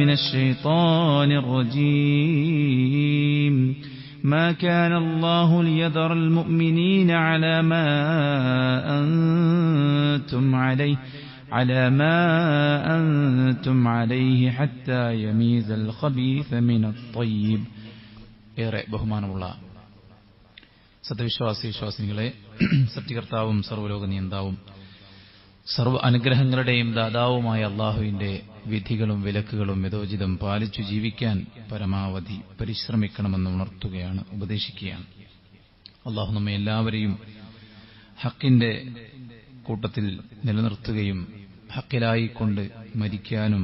من الشيطان الرجيم ما كان الله ليذر المؤمنين على ما أنتم عليه حتى يميز الخبيث من الطيب. ഏറെ ബഹുമാനമുള്ള സത്യവിശ്വാസികളെ, സൃഷ്ടികർത്താവും സർവ്വലോക നിയന്താവും സർവ്വ അനുഗ്രഹങ്ങളുടെയും ദാതാവുമായ അള്ളാഹുവിന്റെ വിധികളും വിലക്കുകളും യഥോചിതം പാലിച്ചു ജീവിക്കാൻ പരമാവധി പരിശ്രമിക്കണമെന്ന് ഉണർത്തുകയാണ്, ഉപദേശിക്കുകയാണ്. അള്ളാഹു നമ്മെ എല്ലാവരെയും ഹക്കിന്റെ കൂട്ടത്തിൽ നിലനിർത്തുകയും ഹക്കിലായിക്കൊണ്ട് മരിക്കാനും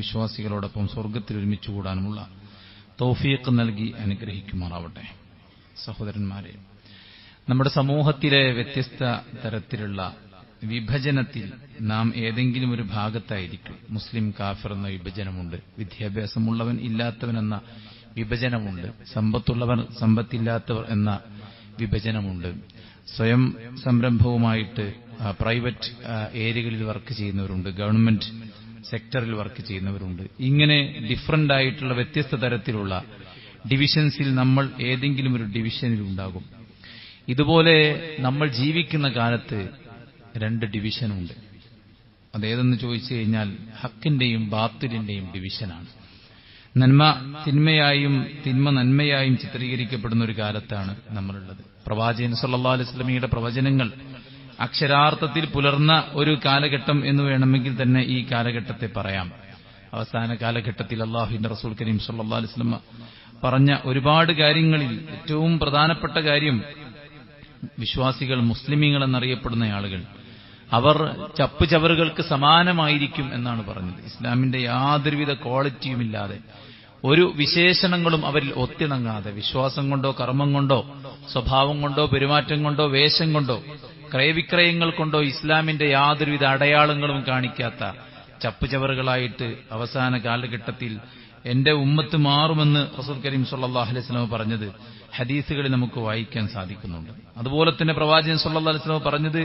വിശ്വാസികളോടൊപ്പം സ്വർഗ്ഗത്തിൽ ഒരുമിച്ചുകൂടാനുമുള്ള തൗഫീഖ് നൽകി അനുഗ്രഹിക്കുമാറാവട്ടെ. സഹോദരന്മാരെ, നമ്മുടെ സമൂഹത്തിലെ വ്യത്യസ്ത തരത്തിലുള്ള വിഭജനത്തിൽ നാം ഏതെങ്കിലും ഒരു ഭാഗത്തായിരിക്കും. മുസ്ലിം കാഫിർ എന്ന വിഭജനമുണ്ട്, വിദ്യാഭ്യാസമുള്ളവൻ ഇല്ലാത്തവൻ എന്ന വിഭജനമുണ്ട്, സമ്പത്തുള്ളവർ സമ്പത്തില്ലാത്തവർ എന്ന വിഭജനമുണ്ട്, സ്വയം സംരംഭവുമായിട്ട് പ്രൈവറ്റ് ഏരിയകളിൽ വർക്ക് ചെയ്യുന്നവരുണ്ട്, ഗവൺമെന്റ് സെക്ടറിൽ വർക്ക് ചെയ്യുന്നവരുണ്ട്. ഇങ്ങനെ ഡിഫറന്റ് ആയിട്ടുള്ള വ്യത്യസ്ത തരത്തിലുള്ള ഡിവിഷൻസിൽ നമ്മൾ ഏതെങ്കിലും ഒരു ഡിവിഷനിൽ ഉണ്ടാകും. ഇതുപോലെ നമ്മൾ ജീവിക്കുന്ന കാലത്ത് 2 ഡിവിഷനുണ്ട്. അതേതെന്ന് ചോദിച്ചു കഴിഞ്ഞാൽ ഹക്കിന്റെയും ബാത്തിലിന്റെയും ഡിവിഷനാണ്. നന്മ തിന്മയായും തിന്മ നന്മയായും ചിത്രീകരിക്കപ്പെടുന്ന ഒരു കാലത്താണ് നമ്മളുള്ളത്. പ്രവാചകൻ സല്ലല്ലാഹു അലൈഹി വസല്ലമയുടെ പ്രവചനങ്ങൾ അക്ഷരാർത്ഥത്തിൽ പുലർന്ന ഒരു കാലഘട്ടം എന്ന് വേണമെങ്കിൽ തന്നെ ഈ കാലഘട്ടത്തെ പറയാം. അവസാന കാലഘട്ടത്തിൽ അല്ലാഹുവിന്റെ റസൂൽ കരീം സല്ലല്ലാഹു അലൈഹി വസല്ലമ പറഞ്ഞ ഒരുപാട് കാര്യങ്ങളിൽ ഏറ്റവും പ്രധാനപ്പെട്ട കാര്യം, വിശ്വാസികൾ മുസ്ലിമീങ്ങൾ എന്നറിയപ്പെടുന്ന ആളുകൾ അവർ ചപ്പുചവറുകൾക്ക് സമാനമായിരിക്കും എന്നാണ് പറഞ്ഞത്. ഇസ്ലാമിന്റെ യാതൊരുവിധ ക്വാളിറ്റിയുമില്ലാതെ, ഒരു വിശേഷണങ്ങളും അവരിൽ ഒത്തിണങ്ങാതെ, വിശ്വാസം കൊണ്ടോ കർമ്മം കൊണ്ടോ സ്വഭാവം കൊണ്ടോ പെരുമാറ്റം കൊണ്ടോ വേഷം കൊണ്ടോ ക്രയവിക്രയങ്ങൾ കൊണ്ടോ ഇസ്ലാമിന്റെ യാതൊരുവിധ അടയാളങ്ങളും കാണിക്കാത്ത ചപ്പുചവറുകളായിട്ട് അവസാന കാലഘട്ടത്തിൽ എന്റെ ഉമ്മത്ത് മാറുമെന്ന് റസൂൽ കരീം സല്ലല്ലാഹു അലൈഹി വസല്ലം പറഞ്ഞത് ഹദീസുകളിൽ നമുക്ക് വായിക്കാൻ സാധിക്കുന്നുണ്ട്. അതുപോലെ തന്നെ പ്രവാചകൻ സല്ലല്ലാഹു അലൈഹി വസല്ലം പറഞ്ഞത്,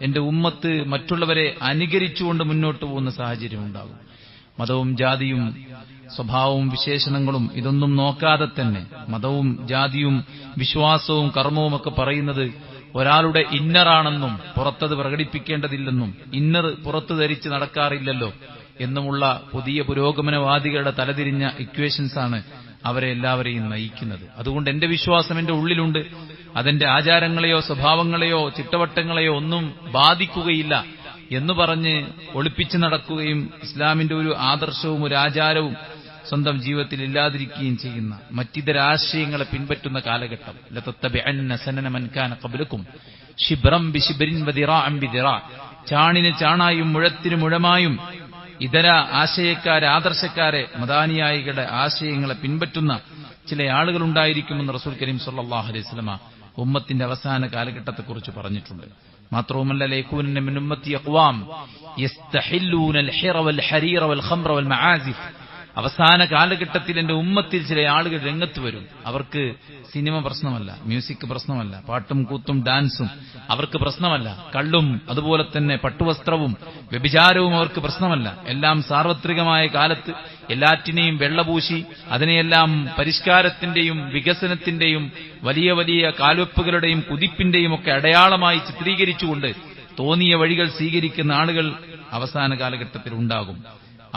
എന്റെ ഉമ്മത്ത് മറ്റുള്ളവരെ അനുകരിച്ചുകൊണ്ട് മുന്നോട്ട് പോകുന്ന സാഹചര്യം ഉണ്ടാകും. മതവും ജാതിയും സ്വഭാവവും വിശേഷണങ്ങളും ഇതൊന്നും നോക്കാതെ തന്നെ മതവും ജാതിയും വിശ്വാസവും കർമ്മവും ഒക്കെ പറയുന്നത് ഒരാളുടെ ഇന്നറാണെന്നും പുറത്തത് പ്രകടിപ്പിക്കേണ്ടതില്ലെന്നും ഇന്നർ പുറത്തു ധരിച്ച് നടക്കാറില്ലല്ലോ എന്നുമുള്ള പുതിയ പുരോഗമനവാദികളുടെ തലതിരിഞ്ഞ ഇക്വേഷൻസാണ് അവരെ എല്ലാവരെയും നയിക്കുന്നത്. അതുകൊണ്ട് എന്റെ വിശ്വാസം എന്റെ ഉള്ളിലുണ്ട്, അതെന്റെ ആചാരങ്ങളെയോ സ്വഭാവങ്ങളെയോ ചിട്ടവട്ടങ്ങളെയോ ഒന്നും ബാധിക്കുകയില്ല എന്ന് പറഞ്ഞ് ഒളിപ്പിച്ചു നടക്കുകയും ഇസ്ലാമിന്റെ ഒരു ആദർശവും ഒരു ആചാരവും സ്വന്തം ജീവിതത്തിൽ ഇല്ലാതിരിക്കുകയും ചെയ്യുന്ന മറ്റിതരാശയങ്ങളെ പിൻപറ്റുന്ന കാലഘട്ടം. ലതത്തബിഅന്ന സനന മൻ കാന ഖബ്ലകും ശിബ്റൻ ബിശിബ്രിൻ വദിറാഅൻ ബിദിറാ, ചാണിന് ചാണായും മുഴത്തിന് മുഴമായും ഇതര ആശയക്കാരെ ആദർശക്കാരെ മദാനിയായികളുടെ ആശയങ്ങളെ പിൻപറ്റുന്ന ചില ആളുകളുണ്ടായിരിക്കുമെന്ന് റസൂൽ കരീം സല്ലല്ലാഹു അലൈഹി വസല്ലമ ഉമ്മത്തിന്റെ അവസാന കാലഘട്ടത്തെക്കുറിച്ച് പറഞ്ഞിട്ടുണ്ട്. മാത്രവുമല്ല, ലയകൂന മിൻ ഉമ്മത്തി അഖ്വാം യസ്തഹില്ലൂന അൽഹിറ വൽ ഹരീറ വൽ ഖംറ വൽ മആസിഫ്, അവസാന കാലഘട്ടത്തിൽ എന്റെ ഉമ്മത്തിൽ ചില ആളുകൾ രംഗത്ത് വരും. അവർക്ക് സിനിമ പ്രശ്നമല്ല, മ്യൂസിക് പ്രശ്നമല്ല, പാട്ടും കൂത്തും ഡാൻസും അവർക്ക് പ്രശ്നമല്ല, കള്ളും അതുപോലെ തന്നെ പട്ടുവസ്ത്രവും വ്യഭിചാരവും അവർക്ക് പ്രശ്നമല്ല. എല്ലാം സാർവത്രികമായ കാലത്ത് എല്ലാറ്റിനെയും വെള്ളപൂശി അതിനെയെല്ലാം പരിഷ്കാരത്തിന്റെയും വികസനത്തിന്റെയും വലിയ വലിയ കാൽവെപ്പുകളുടെയും കുതിപ്പിന്റെയും ഒക്കെ അടയാളമായി ചിത്രീകരിച്ചുകൊണ്ട് തോന്നിയ വഴികൾ സ്വീകരിക്കുന്ന ആളുകൾ അവസാന കാലഘട്ടത്തിൽ ഉണ്ടാകും.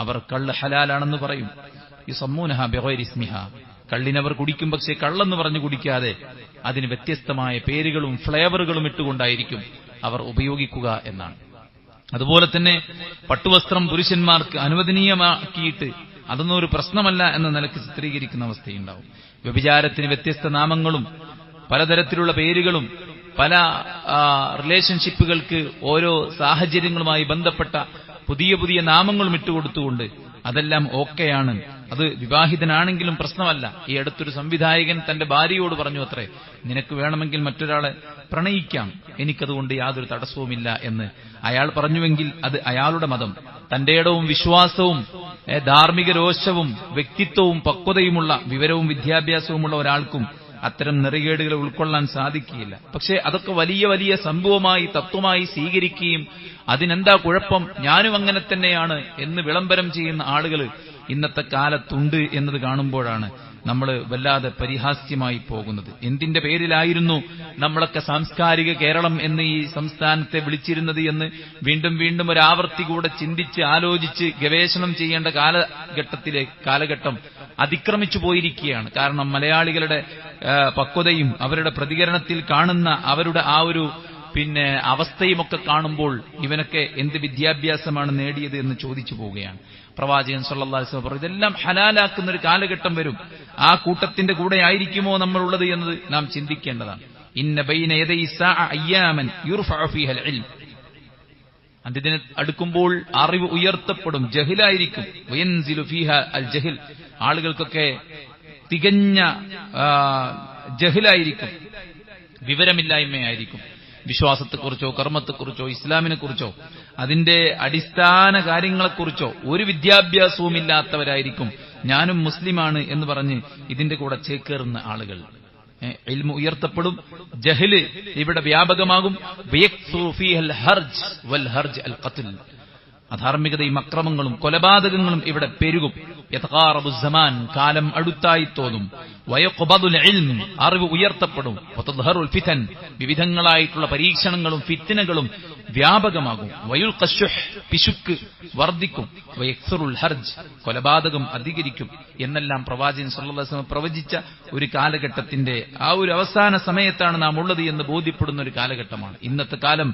അവർ കള്ള് ഹലാലാണെന്ന് പറയും. യുസമ്മൂനഹാ ബിഗൈരി ഇസ്മിഹാ, കള്ളിനവർ കുടിക്കും, പക്ഷേ കള്ളെന്ന് പറഞ്ഞു കുടിക്കാതെ അതിന് വ്യത്യസ്തമായ പേരുകളും ഫ്ലേവറുകളും ഇട്ടുകൊണ്ടായിരിക്കും അവർ ഉപയോഗിക്കുക എന്നാണ്. അതുപോലെ തന്നെ പട്ടുവസ്ത്രം പുരുഷന്മാർക്ക് അനുവദനീയമാക്കിയിട്ട് അതൊന്നും ഒരു പ്രശ്നമല്ല എന്ന നിലക്ക് ചിത്രീകരിക്കുന്ന അവസ്ഥയുണ്ടാവും. വ്യഭിചാരത്തിന് വ്യത്യസ്ത നാമങ്ങളും പലതരത്തിലുള്ള പേരുകളും പല റിലേഷൻഷിപ്പുകൾക്ക് ഓരോ സാഹചര്യങ്ങളുമായി ബന്ധപ്പെട്ട പുതിയ പുതിയ നാമങ്ങളും ഇട്ടുകൊടുത്തുകൊണ്ട് അതെല്ലാം ഓക്കെയാണ്, അത് വിവാഹിതനാണെങ്കിലും പ്രശ്നമല്ല. ഈ അടുത്തൊരു സംവിധായകൻ തന്റെ ഭാര്യയോട് പറഞ്ഞു അത്രേ, നിനക്ക് വേണമെങ്കിൽ മറ്റൊരാളെ പ്രണയിക്കാം, എനിക്കതുകൊണ്ട് യാതൊരു തടസ്സവുമില്ല എന്ന് അയാൾ പറഞ്ഞുവെങ്കിൽ അത് അയാളുടെ മതം. തന്റെ ഇടവും വിശ്വാസവും ധാർമ്മിക രോഷവും വ്യക്തിത്വവും പക്വതയുമുള്ള വിവരവും വിദ്യാഭ്യാസവുമുള്ള ഒരാൾക്കും അത്തരം നെറികേടുകളെ ഉൾക്കൊള്ളാൻ സാധിക്കുകയില്ല. പക്ഷേ അതൊക്കെ വലിയ വലിയ സംഭവമായി തത്വമായി സ്വീകരിക്കുകയും അതിനെന്താ കുഴപ്പം, ഞാനും അങ്ങനെ തന്നെയാണ് എന്ന് വിളംബരം ചെയ്യുന്ന ആളുകൾ ഇന്നത്തെ കാലത്തുണ്ട് എന്നത് കാണുമ്പോഴാണ് നമ്മൾ വല്ലാതെ പരിഹാസ്യമായി പോകുന്നത്. എന്തിന്റെ പേരിലായിരുന്നു നമ്മളൊക്കെ സാംസ്കാരിക കേരളം എന്ന് ഈ സംസ്ഥാനത്തെ വിളിച്ചിരുന്നത് എന്ന് വീണ്ടും വീണ്ടും ഒരു ആവർത്തി കൂടെ ചിന്തിച്ച് ആലോചിച്ച് ഗവേഷണം ചെയ്യേണ്ട കാലഘട്ടം അതിക്രമിച്ചു പോയിരിക്കുകയാണ്. കാരണം മലയാളികളുടെ പക്വതയും അവരുടെ പ്രതികരണത്തിൽ കാണുന്ന അവരുടെ ആ ഒരു അവസ്ഥയുമൊക്കെ കാണുമ്പോൾ ഇവനൊക്കെ എന്ത് വിദ്യാഭ്യാസമാണ് നേടിയത് എന്ന് ചോദിച്ചു പോവുകയാണ്. പ്രവാചകൻ സല്ലല്ലാഹു അലൈഹി വസല്ലം പറഞ്ഞു, ഇതെല്ലാം ഹലാലാക്കുന്ന ഒരു കാലഘട്ടം വരും. ആ കൂട്ടത്തിന്റെ കൂടെ ആയിരിക്കുമോ നമ്മളുള്ളത് എന്നത് നാം ചിന്തിക്കേണ്ടതാണ്. ഇന്ന ബൈന യദൈ സഅ അയ്യാമൻ യുർഫഉ ഫീഹൽ ഇൽം. അതിനെ അടുക്കുമ്പോൾ അറിവ് ഉയർത്തപ്പെടും, ജഹിലായിരിക്കും. വയൻസിലു ഫീഹ അൽ ജഹിൽ. ആളുകൾക്കൊക്കെ തികഞ്ഞ ജഹിലായിരിക്കും, വിവരമില്ലായ്മയായിരിക്കും. വിശ്വാസത്തെക്കുറിച്ചോ കർമ്മത്തെക്കുറിച്ചോ ഇസ്ലാമിനെക്കുറിച്ചോ അതിന്റെ അടിസ്ഥാന കാര്യങ്ങളെക്കുറിച്ചോ ഒരു വിദ്യാഭ്യാസവുമില്ലാത്തവരായിരിക്കും ഞാനും മുസ്ലിമാണ് എന്ന് പറഞ്ഞ് ഇതിന്റെ കൂടെ ചേക്കേറുന്ന ആളുകൾ. ഇൽമു ഉയർത്തപ്പെടും, ജഹല് ഇവിടെ വ്യാപകമാകും. അധാർമികതയും അക്രമങ്ങളും കൊലപാതകങ്ങളും ഇവിടെ പെരുകും. യതഖാറബു സമാൻ, കാലം അടുത്തായി തോന്നും. വയഖ്ബദുൽ ഇൽം, അറിവ് ഉയർത്തപ്പെടും. വതദ്ഹറുൽ ഫിതൻ, വിവിധങ്ങളായിട്ടുള്ള പരീക്ഷണങ്ങളും ഫിത്നകളും വ്യാപകമാകും. വയുൽഖശുഹ്, പിശുക്ക് വർദ്ധിക്കും. വയക്സുറുൽ ഹർജ്, കൊലപാതകം അധികരിക്കും എന്നെല്ലാം പ്രവാചകൻ സല്ലല്ലാഹു അലൈഹി വസല്ലം പ്രവചിച്ച ഒരു കാലഘട്ടത്തിന്റെ ആ ഒരു അവസാന സമയത്താണ് നാം ഉള്ളത് എന്ന് ബോധ്യപ്പെടുന്ന ഒരു കാലഘട്ടമാണ് ഇന്നത്തെ കാലം.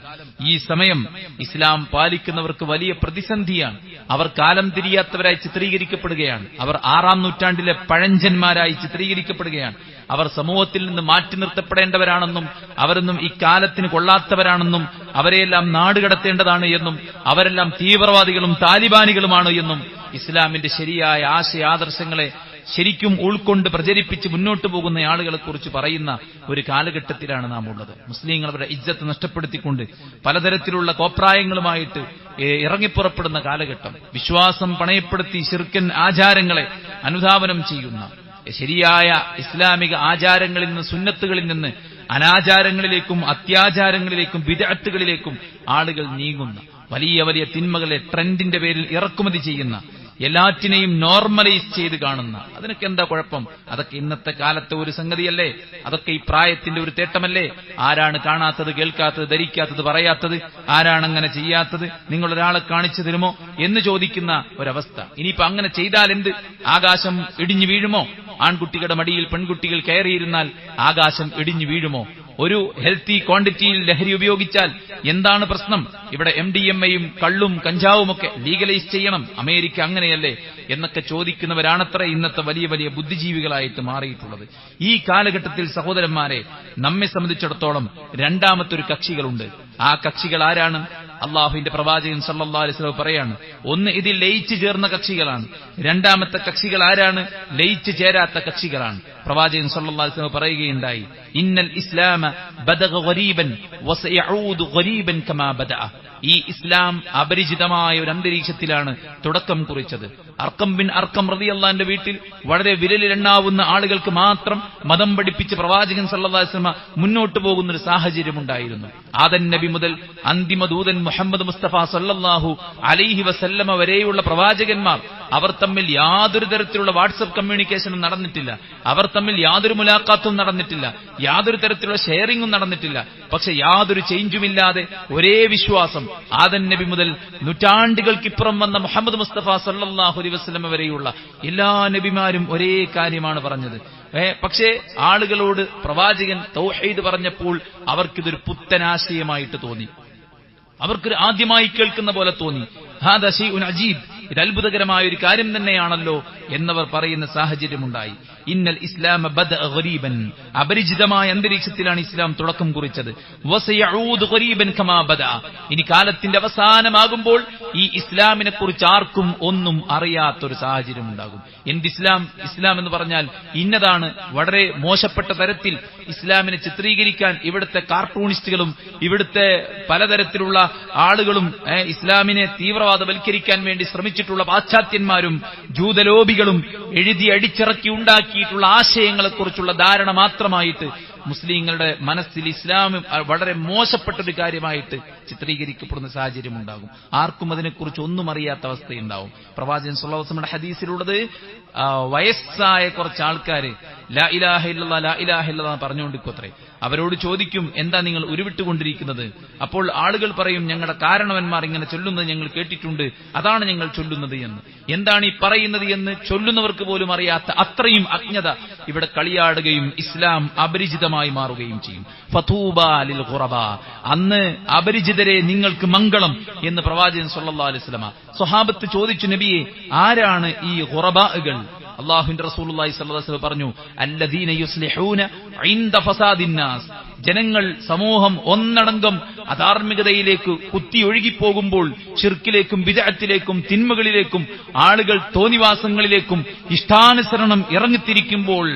ഈ സമയം ഇസ്ലാം പാലിക്കുന്നവർക്ക് വലിയ പ്രതിസന്ധിയാണ്. അവർ കാലം തിരിയാത്തവരായി ചിത്രീകരിക്കപ്പെടുകയാണ്. അവർ 6-ാം നൂറ്റാണ്ടിലെ പഴഞ്ചന്മാരായി ചിത്രീകരിക്കപ്പെടുകയാണ്. അവർ സമൂഹത്തിൽ നിന്ന് മാറ്റി നിർത്തപ്പെടേണ്ടവരാണെന്നും അവരൊന്നും ഇക്കാലത്തിന് കൊള്ളാത്തവരാണെന്നും അവരെയെല്ലാം നാടുകടത്തേണ്ടതാണ് എന്നും അവരെല്ലാം തീവ്രവാദികളും താലിബാനികളുമാണ് എന്നും ഇസ്ലാമിന്റെ ശരിയായ ആശയാദർശങ്ങളെ ശരിക്കും ഉൾക്കൊണ്ട് പ്രചരിപ്പിച്ച് മുന്നോട്ടു പോകുന്ന ആളുകളെക്കുറിച്ച് പറയുന്ന ഒരു കാലഘട്ടത്തിലാണ് നാം ഉള്ളത്. മുസ്ലിങ്ങൾ അവരുടെ ഇജ്ജത്ത് നഷ്ടപ്പെടുത്തിക്കൊണ്ട് പലതരത്തിലുള്ള കോപ്രായങ്ങളുമായിട്ട് ഇറങ്ങിപ്പുറപ്പെടുന്ന കാലഘട്ടം. വിശ്വാസം പണയപ്പെടുത്തി ശിർക്കൻ ആചാരങ്ങളെ അനുധാവനം ചെയ്യുന്ന, ശരിയായ ഇസ്ലാമിക ആചാരങ്ങളിൽ നിന്ന് സുന്നത്തുകളിൽ നിന്ന് അനാചാരങ്ങളിലേക്കും അത്യാചാരങ്ങളിലേക്കും ബിദ്അത്തുകളിലേക്കും ആളുകൾ നീങ്ങുന്ന, വലിയ വലിയ തിന്മകളെ ട്രെൻഡിന്റെ പേരിൽ ഇറക്കുമതി ചെയ്യുന്ന, എല്ലാറ്റിനെയും നോർമലൈസ് ചെയ്ത് കാണുന്ന, അതിനൊക്കെ എന്താ കുഴപ്പം? അതൊക്കെ ഇന്നത്തെ കാലത്തെ ഒരു സംഗതിയല്ലേ? അതൊക്കെ ഈ പ്രായത്തിന്റെ ഒരു തേട്ടമല്ലേ? ആരാണ് കാണാത്തത്, കേൾക്കാത്തത്, ധരിക്കാത്തത്, പറയാത്തത്? ആരാണങ്ങനെ ചെയ്യാത്തത്? നിങ്ങളൊരാളെ കാണിച്ചു തരുമോ എന്ന് ചോദിക്കുന്ന ഒരവസ്ഥ. ഇനിയിപ്പോ അങ്ങനെ ചെയ്താൽ എന്ത്? ആകാശം ഇടിഞ്ഞു വീഴുമോ? ആൺകുട്ടികളുടെ മടിയിൽ പെൺകുട്ടികൾ കയറിയിരുന്നാൽ ആകാശം ഇടിഞ്ഞു വീഴുമോ? ഒരു ഹെൽത്തി ക്വാണ്ടിറ്റിയിൽ ലഹരി ഉപയോഗിച്ചാൽ എന്താണ് പ്രശ്നം? ഇവിടെ MDMA-യും കള്ളും കഞ്ചാവുമൊക്കെ ലീഗലൈസ് ചെയ്യണം, അമേരിക്ക അങ്ങനെയല്ലേ എന്നൊക്കെ ചോദിക്കുന്നവരാണത്ര ഇന്നത്തെ വലിയ വലിയ ബുദ്ധിജീവികളായിട്ട് മാറിയിട്ടുള്ളത്. ഈ കാലഘട്ടത്തിൽ സഹോദരന്മാരെ, നമ്മെ സംബന്ധിച്ചിടത്തോളം രണ്ടാമത്തെ ഒരു കക്ഷികളുണ്ട്. ആ കക്ഷികൾ ആരാണ്? അള്ളാഹുവിന്റെ പ്രവാചകൻ സല്ലല്ലാഹു അലൈഹി വസല്ലം പറയാണ്, ഒന്ന് ഇതിൽ ലയിച്ചു ചേർന്ന കക്ഷികളാണ്. രണ്ടാമത്തെ കക്ഷികൾ ആരാണ്? ലയിച്ചു ചേരാത്ത കക്ഷികളാണ്. പ്രവാചകൻ സല്ലല്ലാഹു അലൈഹി വസല്ലം പറയുകയുണ്ടായി, ഇന്നൽ ഇസ്ലാമ ബദഗ ഗരീബൻ വസയഊദു ഗരീബൻ കമാ ബദഅ. ഈ ഇസ്ലാം അപരിചിതമായ ഒരു അന്തരീക്ഷത്തിലാണ് തുടക്കം കുറിച്ചത്. അർക്കം ബിൻ അർക്കം റളിയല്ലാഹു അൻഹുവിന്റെ വീട്ടിൽ വളരെ വിരലിലെണ്ണാവുന്ന ആളുകൾക്ക് മാത്രം മതം പഠിപ്പിച്ച് പ്രവാചകൻ സല്ലല്ലാഹു അലൈഹി വസല്ലം മുന്നോട്ട് പോകുന്ന ഒരു സാഹചര്യമുണ്ടായിരുന്നു. ആദൻ നബി മുതൽ അന്തിമ ദൂതൻ മുഹമ്മദ് മുസ്തഫ സല്ലല്ലാഹു അലൈഹി വസല്ലമ വരെയുള്ള പ്രവാചകന്മാർ, അവർ തമ്മിൽ യാതൊരു തരത്തിലുള്ള വാട്സപ്പ് കമ്മ്യൂണിക്കേഷനും നടന്നിട്ടില്ല. അവർ തമ്മിൽ യാതൊരു മുലാഖാത്തും നടന്നിട്ടില്ല. യാതൊരു തരത്തിലുള്ള ഷെയറിംഗും നടന്നിട്ടില്ല. പക്ഷെ യാതൊരു ചേഞ്ചുമില്ലാതെ ഒരേ വിശ്വാസം ആദൻ നബി മുതൽ നൂറ്റാണ്ടുകൾക്കിപ്പുറം വന്ന മുഹമ്മദ് മുസ്തഫ സല്ലല്ലാഹു അലൈഹി വസല്ലമ വരെയുള്ള എല്ലാ നബിമാരും ഒരേ കാര്യമാണ് പറഞ്ഞത്. പക്ഷേ ആളുകളോട് പ്രവാചകൻ തൗഹീദ് പറഞ്ഞപ്പോൾ അവർക്കിതൊരു പുത്തനാശയമായിട്ട് തോന്നി. അവർക്കൊരു ആദ്യമായി കേൾക്കുന്ന പോലെ തോന്നി. ഹാദാ ശൈഉൻ അജീബ്, ഇത് അത്ഭുതകരമായ ഒരു കാര്യം തന്നെയാണല്ലോ എന്നവർ പറയുന്ന സാഹചര്യമുണ്ടായി. ഇന്നൽ ഇസ്ലാമ ബദഅ ഗരീബൻ, അപരിചിതമായ അന്തരീക്ഷത്തിലാണ് ഇസ്ലാം തുടക്കം കുറിച്ചത്. വസയഊദു ഗരീബൻ കമാ ബദഅ, ഇനി കാലത്തിന്റെ അവസാനമാകുമ്പോൾ ഈ ഇസ്ലാമിനെ കുറിച്ച് ആർക്കും ഒന്നും അറിയാത്തൊരു സാഹചര്യം ഉണ്ടാകും. എന്ത് ഇസ്ലാം? ഇസ്ലാം എന്ന് പറഞ്ഞാൽ ഇന്നതാണ്. വളരെ മോശപ്പെട്ട തരത്തിൽ ഇസ്ലാമിനെ ചിത്രീകരിക്കാൻ ഇവിടുത്തെ കാർട്ടൂണിസ്റ്റുകളും ഇവിടുത്തെ പലതരത്തിലുള്ള ആളുകളും ഇസ്ലാമിനെ തീവ്രവാദവൽക്കരിക്കാൻ വേണ്ടി ശ്രമിച്ചിട്ടുള്ള പാശ്ചാത്യന്മാരും ജൂതലോബികളും എഴുതി അടിച്ചിറക്കി ഉണ്ടാക്കിയിട്ടുള്ള ആശയങ്ങളെക്കുറിച്ചുള്ള ധാരണ മാത്രമായിട്ട് മുസ്ലിങ്ങളുടെ മനസ്സിൽ ഇസ്ലാം വളരെ മോശപ്പെട്ടൊരു കാര്യമായിട്ട് ചിത്രീകരിക്കപ്പെടുന്ന സാഹചര്യമുണ്ടാകും. ആർക്കും അതിനെക്കുറിച്ച് ഒന്നും അറിയാത്ത അവസ്ഥയുണ്ടാവും. പ്രവാചകൻ സ്വല്ലല്ലാഹു അലൈഹി വസല്ലമയുടെ ഹദീസിലുള്ളത് വയസ്സായ കുറച്ച് ആൾക്കാർ ലാ ഇലാഹ ഇല്ലല്ലാഹ് ലാ ഇലാഹ ഇല്ലല്ലാഹ് പറഞ്ഞുകൊണ്ടിരിക്കുമത്രേ. അവരോട് ചോദിക്കും, എന്താ നിങ്ങൾ ഉരുവിട്ടുകൊണ്ടിരിക്കുന്നത്? അപ്പോൾ ആളുകൾ പറയും, ഞങ്ങളുടെ കാരണവന്മാർ ഇങ്ങനെ ചൊല്ലുന്നത് ഞങ്ങൾ കേട്ടിട്ടുണ്ട്, അതാണ് ഞങ്ങൾ ചൊല്ലുന്നത് എന്ന്. എന്താണ് ഈ പറയുന്നത് എന്ന് ചൊല്ലുന്നവർക്ക് പോലും അറിയാത്ത അത്രയും അജ്ഞത ഇവിടെ കളിയാടുകയും ഇസ്ലാം അപരിചിതമായി മാറുകയും ചെയ്യും. ഫതൂബാ ലിൽ ഖുറബാ, അന്ന് അപരിചിതരെ നിങ്ങൾക്ക് മംഗളം എന്ന് പ്രവാചകൻ സ്വല്ലല്ലാഹു അലൈഹി വസല്ലം. സ്വഹാബത്ത് ചോദിച്ചു, നബിയെ, ആരാണ് ഈ ഖുറബാകൾ? അല്ലാഹുവിന്റെ റസൂലുള്ളാഹി സ്വല്ലല്ലാഹു അലൈഹി വസല്ലം പറഞ്ഞു, അല്ലദീന യുസ്ലിഹൂന ഇൻദ ഫസാദിന്നാസ്, ജനങ്ങൾ സമൂഹം ഒന്നടങ്കം അധാർമികതയിലേക്ക് കുത്തിയൊഴുകിപ്പോകുമ്പോൾ, ശിർക്കിലേക്കും ബിദ്അത്തിലേക്കും തിന്മകളിലേക്കും ആളുകൾ തോന്നിവാസങ്ങളിലേക്കും ഇഷ്ടാനുസരണം ഇറങ്ങിത്തിരിക്കുമ്പോൾ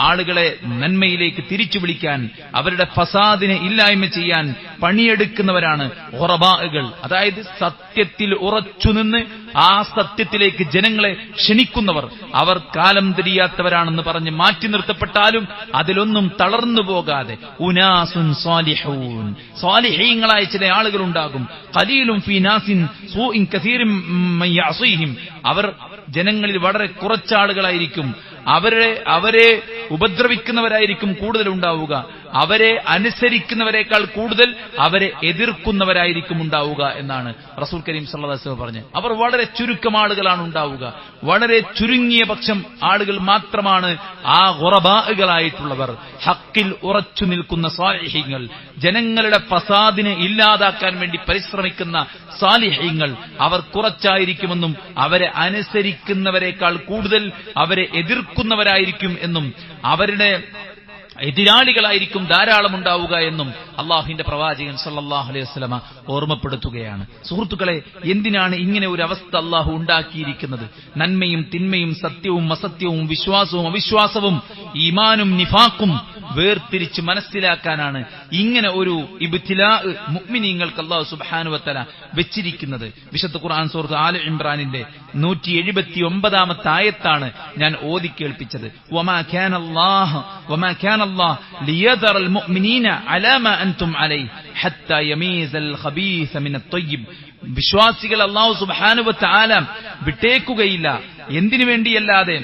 ആളുകളെ നന്മയിലേക്ക് തിരിച്ചു വിളിക്കാൻ, അവരുടെ ഫസാദിനെ ഇല്ലായ്മ ചെയ്യാൻ പണിയെടുക്കുന്നവരാണ് ഖുറബാകൾ. അതായത് സത്യത്തിൽ ഉറച്ചുനിന്ന് ആ സത്യത്തിലേക്ക് ജനങ്ങളെ ക്ഷണിക്കുന്നവർ. അവർ കാലം തിരിയാത്തവരാണെന്ന് പറഞ്ഞ് മാറ്റി നിർത്തപ്പെട്ടാലും അതിലൊന്നും തളർന്നു പോകാതെ ഉനാസുൻ സാലിഹൂൻ, സാലിഹീങ്ങളായ ചില ആളുകളുണ്ടാകും. ഖലീലും ഫീ നാസിൻ സൂഇൻ കസീറും മൻ യഅസിഹിം, അവർ ജനങ്ങളിൽ വളരെ കുറച്ചാളുകളായിരിക്കും. അവരെ ഉപദ്രവിക്കുന്നവരായിരിക്കും കൂടുതൽ ഉണ്ടാവുക. അവരെ അനുസരിക്കുന്നവരെക്കാൾ കൂടുതൽ അവരെ എതിർക്കുന്നവരായിരിക്കും ഉണ്ടാവുക എന്നാണ് റസൂൽ കരീം സല്ലല്ലാഹു അലൈഹി വസല്ലം പറഞ്ഞത്. അവർ വളരെ ചുരുക്കം ആളുകളാണ് ഉണ്ടാവുക. വളരെ ചുരുങ്ങിയ പക്ഷം ആളുകൾ മാത്രമാണ് ആ ഖുറബാകളായിട്ടുള്ളവർ, ഹക്കിൽ ഉറച്ചു നിൽക്കുന്ന സാലിഹീങ്ങൾ, ജനങ്ങളുടെ ഫസാദിനെ ഇല്ലാതാക്കാൻ വേണ്ടി പരിശ്രമിക്കുന്ന സാലിഹീങ്ങൾ. അവർ കുറച്ചായിരിക്കുമെന്നും അവരെ അനുസരിക്കുന്നവരെക്കാൾ കൂടുതൽ അവരെ എതിർക്കുന്നവരായിരിക്കും എന്നും അവരുടെ എതിരാളികളായിരിക്കും ധാരാളം ഉണ്ടാവുക എന്നും അള്ളാഹുവിന്റെ പ്രവാചകൻ സല്ലല്ലാഹു അലൈഹി വസല്ലമ ഓർമ്മപ്പെടുത്തുകയാണ്. സുഹൃത്തുക്കളെ, എന്തിനാണ് ഇങ്ങനെ ഒരു അവസ്ഥ അള്ളാഹു ഉണ്ടാക്കിയിരിക്കുന്നത്? നന്മയും തിന്മയും സത്യവും അസത്യവും വിശ്വാസവും അവിശ്വാസവും ഈമാനും നിഫാഖും വേർതിരിച്ച് മനസ്സിലാക്കാനാണ് ഇങ്ങനെ ഒരു ഇബ്തിലാ മുഅ്മിനീങ്ങൾക്ക് അല്ലാഹു സുബ്ഹാനഹു വ തആല വെച്ചിരിക്കുന്നത്. വിശുദ്ധ ഖുർആൻ സൂറത്ത് ആല ഇംറാനിന്റെ 179ാമത്തെ ആയത്താണ് ഞാൻ ഓതി കേൾപ്പിച്ചത്. വമാ കാനല്ലാഹു ലിയദറൽ മുഅ്മിനീന അലാ മാ അൻതും അലൈഹി ഹത്താ യമീസൽ ഖബീസ മിനത് ത്വയ്യിബ്. വിശ്വാസികൾ അല്ലാഹു സുബ്ഹാനഹു വ തആല വിട്ടേക്കുകയില്ല. എന്തിനു വേണ്ടിയല്ലാതെ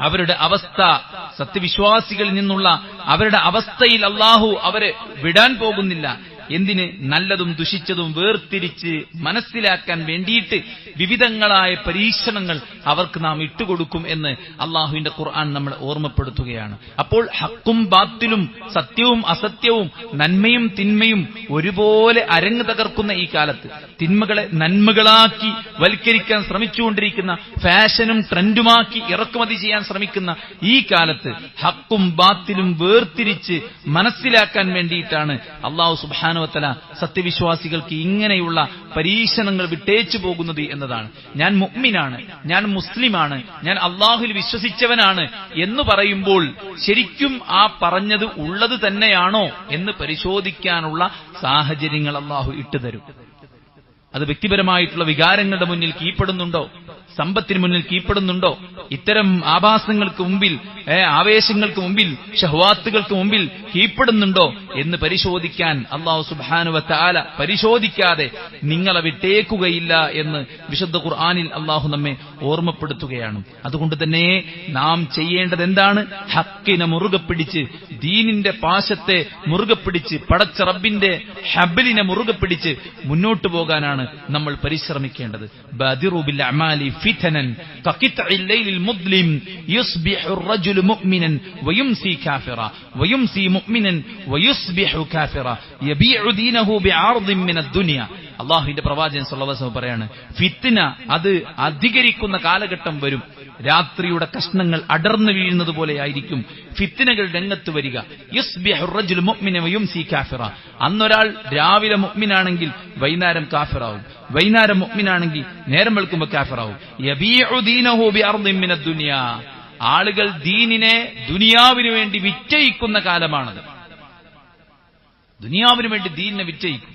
അവരുടെ അവസ്ഥ, സത്യവിശ്വാസികളിൽ നിന്നുള്ള അവരുടെ അവസ്ഥയിൽ അല്ലാഹു അവരെ വിടാൻ പോകുന്നില്ല. എന്തിന്? നല്ലതും ദുഷിച്ചതും വേർതിരിച്ച് മനസ്സിലാക്കാൻ വേണ്ടിയിട്ട് വിവിധങ്ങളായ പരീക്ഷണങ്ങൾ അവർക്ക് നാം ഇട്ടുകൊടുക്കും എന്ന് അള്ളാഹുവിന്റെ ഖുർആൻ നമ്മളെ ഓർമ്മപ്പെടുത്തുകയാണ്. അപ്പോൾ ഹക്കും ബാത്തിലും സത്യവും അസത്യവും നന്മയും തിന്മയും ഒരുപോലെ അരങ്ങ് തകർക്കുന്ന ഈ കാലത്ത്, തിന്മകളെ നന്മകളാക്കി വൽക്കരിക്കാൻ ശ്രമിച്ചുകൊണ്ടിരിക്കുന്ന, ഫാഷനും ട്രെൻഡുമാക്കി ഇറക്കുമതി ചെയ്യാൻ ശ്രമിക്കുന്ന ഈ കാലത്ത് ഹക്കും ബാത്തിലും വേർതിരിച്ച് മനസ്സിലാക്കാൻ വേണ്ടിയിട്ടാണ് അല്ലാഹു സുബ്ഹാനഹു വ തആല സത്യവിശ്വാസികൾക്ക് ഇങ്ങനെയുള്ള പരീക്ഷണങ്ങൾ വിട്ടേച്ചു പോകുന്നത് എന്നതാണ്. ഞാൻ മുഅ്മിനാണ്, ഞാൻ മുസ്ലിമാണ്, ഞാൻ അല്ലാഹുവിൽ വിശ്വസിച്ചവനാണ് എന്ന് പറയുമ്പോൾ ശരിക്കും ആ പറഞ്ഞത് ഉള്ളത് തന്നെയാണോ എന്ന് പരിശോധിക്കാനുള്ള സാഹചര്യങ്ങൾ അല്ലാഹു ഇട്ടുതരും. അത് വ്യക്തിപരമായിട്ടുള്ള വികാരങ്ങളുടെ മുന്നിൽ കീഴ്പ്പെടുന്നുണ്ടോ? സമ്പത്തിന് മുന്നിൽ കീഴ്പ്പെടുന്നുണ്ടോ? ഇത്തരം ആഭാസങ്ങൾക്ക് മുമ്പിൽ, ആവേശങ്ങൾക്ക് മുമ്പിൽ, ഷഹ്വാത്തുകൾക്ക് മുമ്പിൽ കീഴ്പ്പെടുന്നുണ്ടോ എന്ന് പരിശോധിക്കാൻ അല്ലാഹു സുബ്ഹാനഹു വ തആല പരിശോധിക്കാതെ നിങ്ങളെ വിട്ടേക്കുകയില്ല എന്ന് വിശുദ്ധ ഖുർആനിൽ അല്ലാഹു നമ്മെ ഓർമ്മപ്പെടുത്തുകയാണ്. അതുകൊണ്ട് തന്നെ നാം ചെയ്യേണ്ടത് എന്താണ്? ഹക്കിനെ മുറുകെ പിടിച്ച്, ദീനിന്റെ പാശത്തെ മുറുകെ പിടിച്ച്, പടച്ച റബ്ബിന്റെ ഹബ്ലിനെ മുറുകെ പിടിച്ച് മുന്നോട്ട് പോകാനാണ് നമ്മൾ പരിശ്രമിക്കേണ്ടത്. ബദിറു ബിൽ അമാലി ഫിതനൻ കഖിത്ഇൽ ലൈലിൽ മുദ്ലിം യുസ്ബിഹു الرجل مؤمنا ويمسي كافرا ويمسي مؤمنا ويصبح كافرا يبيع دينه بعرض من الدنيا. അള്ളാഹുവിന്റെ പ്രവാചകൻ സല്ലല്ലാഹു അലൈഹി വസല്ലം പറയാണ്, ഫിത്ന അത് അധികരിക്കുന്ന കാലഘട്ടം വരും. രാത്രിയുടെ കഷ്ണങ്ങൾ അടർന്നു വീഴുന്നത് പോലെയായിരിക്കും ഫിത്നകൾ രംഗത്ത് വരിക. യുസ്ബിഹു الرجل مؤمنا ويمسي كافرا. അന്നൊരാൾ രാവിലെ മുഅ്മിനാണെങ്കിൽ വൈകുന്നേരം കാഫിറാവും, വൈകുന്നേരം മുഅ്മിനാണെങ്കിൽ നേരം വെളുക്കുമ്പോൾ കാഫിറാവും. യബീഉ ദീനഹു ബിഅർദിൻ മിനദ് ദുനിയാ. ആളുകൾ ദീനിനെ ദുനിയാവിന് വേണ്ടി വിറ്റയിക്കുന്ന കാലമാണത്. ദുനിയാവിന് വേണ്ടി ദീനിനെ വിറ്റയിക്കും.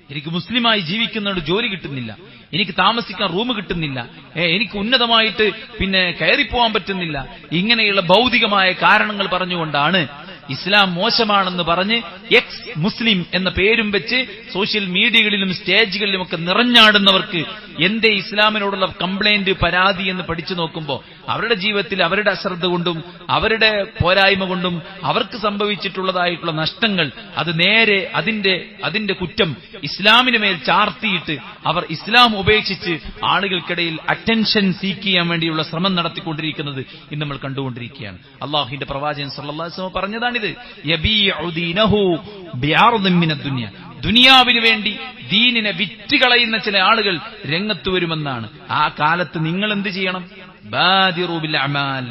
എനിക്ക് മുസ്ലിമായി ജീവിക്കുന്നതുകൊണ്ട് ജോലി കിട്ടുന്നില്ല, എനിക്ക് താമസിക്കാൻ റൂം കിട്ടുന്നില്ല, എനിക്ക് ഉന്നതമായിട്ട് കയറിപ്പോവാൻ പറ്റുന്നില്ല. ഇങ്ങനെയുള്ള ഭൗതികമായ കാരണങ്ങൾ പറഞ്ഞുകൊണ്ടാണ് ഇസ്ലാം മോശമാണെന്ന് പറഞ്ഞ് എക്സ് മുസ്ലിം എന്ന പേരും വെച്ച് സോഷ്യൽ മീഡിയകളിലും സ്റ്റേജുകളിലുമൊക്കെ നിറഞ്ഞാടുന്നവർക്ക് എന്തേ ഇസ്ലാമിനോടുള്ള കംപ്ലൈന്റ്, പരാതി എന്ന് പഠിച്ചു നോക്കുമ്പോൾ അവരുടെ ജീവിതത്തിൽ അവരുടെ അശ്രദ്ധ കൊണ്ടും അവരുടെ പോരായ്മ കൊണ്ടും അവർക്ക് സംഭവിച്ചിട്ടുള്ളതായിട്ടുള്ള നഷ്ടങ്ങൾ, അത് നേരെ അതിന്റെ കുറ്റം ഇസ്ലാമിന് മേൽ ചാർത്തിയിട്ട് അവർ ഇസ്ലാം ഉപേക്ഷിച്ച് ആളുകൾക്കിടയിൽ അറ്റൻഷൻ സീക്ക് ചെയ്യാൻ വേണ്ടിയുള്ള ശ്രമം നടത്തിക്കൊണ്ടിരിക്കുന്നത് ഇന്ന് നമ്മൾ കണ്ടുകൊണ്ടിരിക്കുകയാണ്. അള്ളാഹുവിന്റെ പ്രവാചകൻ സല്ലല്ലാഹു അലൈഹി വസല്ലം പറഞ്ഞതാണിത്. യബീഉ ദീനഹു ബിഅർദിൻ മിനദ് ദുനിയ. ദുനിയാവിന് വേണ്ടി ദീനിനെ വിറ്റുകളയുന്ന ചില ആളുകൾ രംഗത്ത് വരുമെന്നാണ്. ആ കാലത്ത് നിങ്ങൾ എന്ത് ചെയ്യണം? ബാദിറു ബിൽ അമാൽ,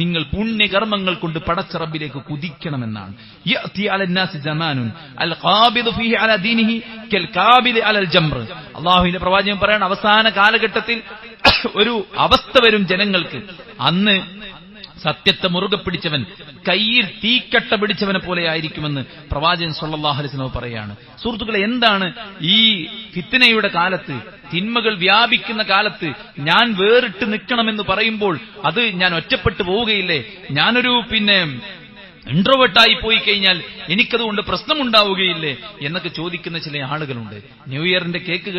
നിങ്ങൾ പുണ്യകർമ്മങ്ങൾ കൊണ്ട് പടച്ച റബ്ബിലേക്ക് കുതിക്കണമെന്നാണ്. യഅതി അലന്നാസി സമാനുൻ അൽ ഖാബിദു ഫീഹി അലാ ദീനിഹി കൽ ഖാബിദി അലൽ ജംർ. അല്ലാഹുവിന്റെ പ്രവാചകൻ പറയാണ്, അവസാന കാലഘട്ടത്തിൽ ഒരു അവസ്ഥ വരും ജനങ്ങൾക്ക്. അന്ന് സത്യത്തെ മുറുകെ പിടിച്ചവൻ കയ്യിൽ തീക്കട്ട പിടിച്ചവനെ പോലെ ആയിരിക്കുമെന്ന് പ്രവാചകൻ സല്ലല്ലാഹു അലൈഹി വസല്ലം പറയാണ്. സുഹൃത്തുക്കളെ, എന്താണ് ഈ ഫിത്നയുടെ കാലത്ത്, തിന്മകൾ വ്യാപിക്കുന്ന കാലത്ത് ഞാൻ വേറിട്ട് നിൽക്കണമെന്ന് പറയുമ്പോൾ അത് ഞാൻ ഒറ്റപ്പെട്ടു പോവുകയില്ലേ? ഞാനൊരു ഇൻട്രോവേർട്ടായി പോയി കഴിഞ്ഞാൽ എനിക്കതുകൊണ്ട് പ്രശ്നമുണ്ടാവുകയില്ലേ എന്നൊക്കെ ചോദിക്കുന്ന ചില ആളുകളുണ്ട്. ന്യൂ ഇയറിന്റെ കേക്ക്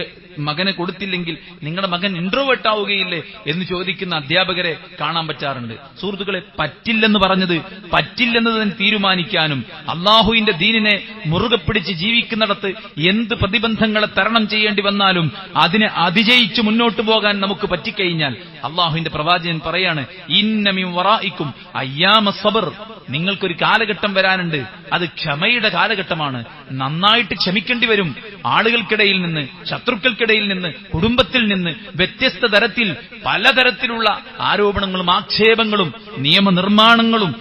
മകന് കൊടുത്തില്ലെങ്കിൽ നിങ്ങളുടെ മകൻ ഇൻട്രോവേർട്ട് ആവുകയില്ലേ എന്ന് ചോദിക്കുന്ന അധ്യാപകരെ കാണാൻ പറ്റാറുണ്ട്. സുഹൃത്തുക്കളെ, പറ്റില്ലെന്ന് പറഞ്ഞത് പറ്റില്ലെന്ന് തന്നെ തീരുമാനിക്കാനും അള്ളാഹുവിന്റെ ദീനിനെ മുറുകെ പിടിച്ച് ജീവിക്കുന്നിടത്ത് എന്ത് പ്രതിബന്ധങ്ങളെ തരണം ചെയ്യേണ്ടി വന്നാലും അതിനെ അതിജയിച്ച് മുന്നോട്ട് പോകാൻ നമുക്ക് പറ്റിക്കഴിഞ്ഞാൽ അള്ളാഹുവിന്റെ പ്രവാചകൻ പറയാണ്, ഇന്ന മിൻ വറായിക്കും അയ്യാമ സബർ, നിങ്ങൾക്കൊരു കാലഘട്ടം വരാനുണ്ട്, അത് ക്ഷമയുടെ കാലഘട്ടമാണ്. നന്നായിട്ട് ക്ഷമിക്കേണ്ടി വരും. ആളുകൾക്കിടയിൽ നിന്ന്, ശത്രുക്കൾക്കിടയിൽ നിന്ന്, കുടുംബത്തിൽ നിന്ന് വ്യത്യസ്ത തരത്തിൽ പലതരത്തിലുള്ള ആരോപണങ്ങളും ആക്ഷേപങ്ങളും നിയമനിർമ്മാണങ്ങളും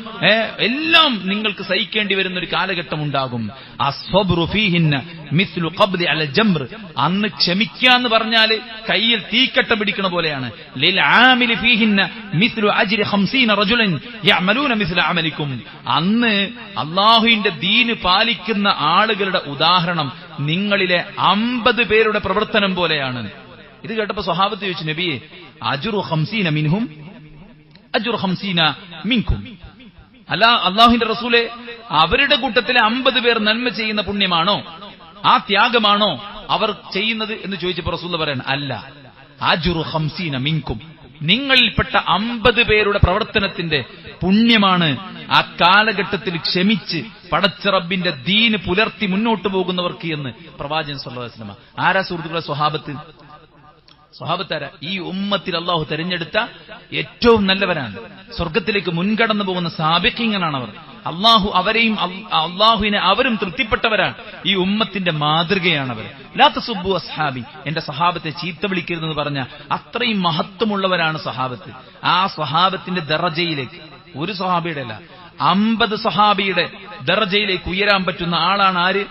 എല്ലാം നിങ്ങൾക്ക് സഹിക്കേണ്ടി വരുന്ന ഒരു കാലഘട്ടം ഉണ്ടാകും. അസ്സബ്റു ഫീഹിന്ന മിസ്ലു ഖബ്ദി അലൽ ജംർ, അന്ന് ക്ഷമിക്കാന്ന് പറഞ്ഞാല് കയ്യിൽ തീക്കട്ട പിടിക്കണ പോലെയാണ്. ലിൽ ആമിലി ഫീഹിന്ന മിസ്ലു അജ്രി 50 റജുലൻ യഅമലൂന മിസ്ല അമലിക്കും, അന്ന് അള്ളാഹുവിന്റെ ദീന് പാലിക്കുന്ന ആളുകളുടെ ഉദാഹരണം നിങ്ങളിലെ 50 പേരുടെ പ്രവർത്തനം പോലെയാണ്. ഇത് കേട്ടപ്പോ സ്വഹാബത്ത് ചോദിച്ചു, നബിയെ അജ്റു 50 മിൻഹും അജ്റു 50 മിൻകും, അല്ല അള്ളാഹുവിന്റെ റസൂലെ, അവരുടെ കൂട്ടത്തിലെ 50 പേർ നന്മ ചെയ്യുന്ന പുണ്യമാണോ, ആ ത്യാഗമാണോ അവർ ചെയ്യുന്നത് എന്ന് ചോദിച്ചപ്പോൾ റസൂൽ പറയാണ്, അല്ല, അജ്റു 50 മിൻകും, നിങ്ങളിൽപ്പെട്ട 50 പേരുടെ പ്രവർത്തനത്തിന്റെ പുണ്യമാണ് ആ കാലഘട്ടത്തിൽ ക്ഷമിച്ച് പടച്ച റബ്ബിന്റെ ദീന് പുലർത്തി മുന്നോട്ട് പോകുന്നവർക്ക് എന്ന് പ്രവാചകൻ സല്ലല്ലാഹു അലൈഹി വസല്ലം. ആരാ സുഹൃത്തുക്കളെ സ്വഹാബത്താര? ഈ ഉമ്മത്തിൽ അള്ളാഹു തെരഞ്ഞെടുത്ത ഏറ്റവും നല്ലവരാണ്. സ്വർഗത്തിലേക്ക് മുൻകടന്നു പോകുന്ന സാബിഖീങ്ങളാണ് അവർ. അള്ളാഹുവിനെ അവരും തൃപ്തിപ്പെട്ടവരാണ്. ഈ ഉമ്മത്തിന്റെ മാതൃകയാണവർ. ലാ തസുബ്ബു അസ്ഹാബി, എന്റെ സഹാബത്തെ ചീത്ത വിളിക്കരുതെന്ന് പറഞ്ഞ അത്രയും മഹത്വമുള്ളവരാണ് സഹാബത്ത്. ആ സഹാബത്തിന്റെ ദറജയിലേക്ക്, ഒരു സഹാബിയുടെ അല്ല, 50 സഹാബിയുടെ ദറജയിലേക്ക് ഉയരാൻ പറ്റുന്ന ആളാണ് ആര്?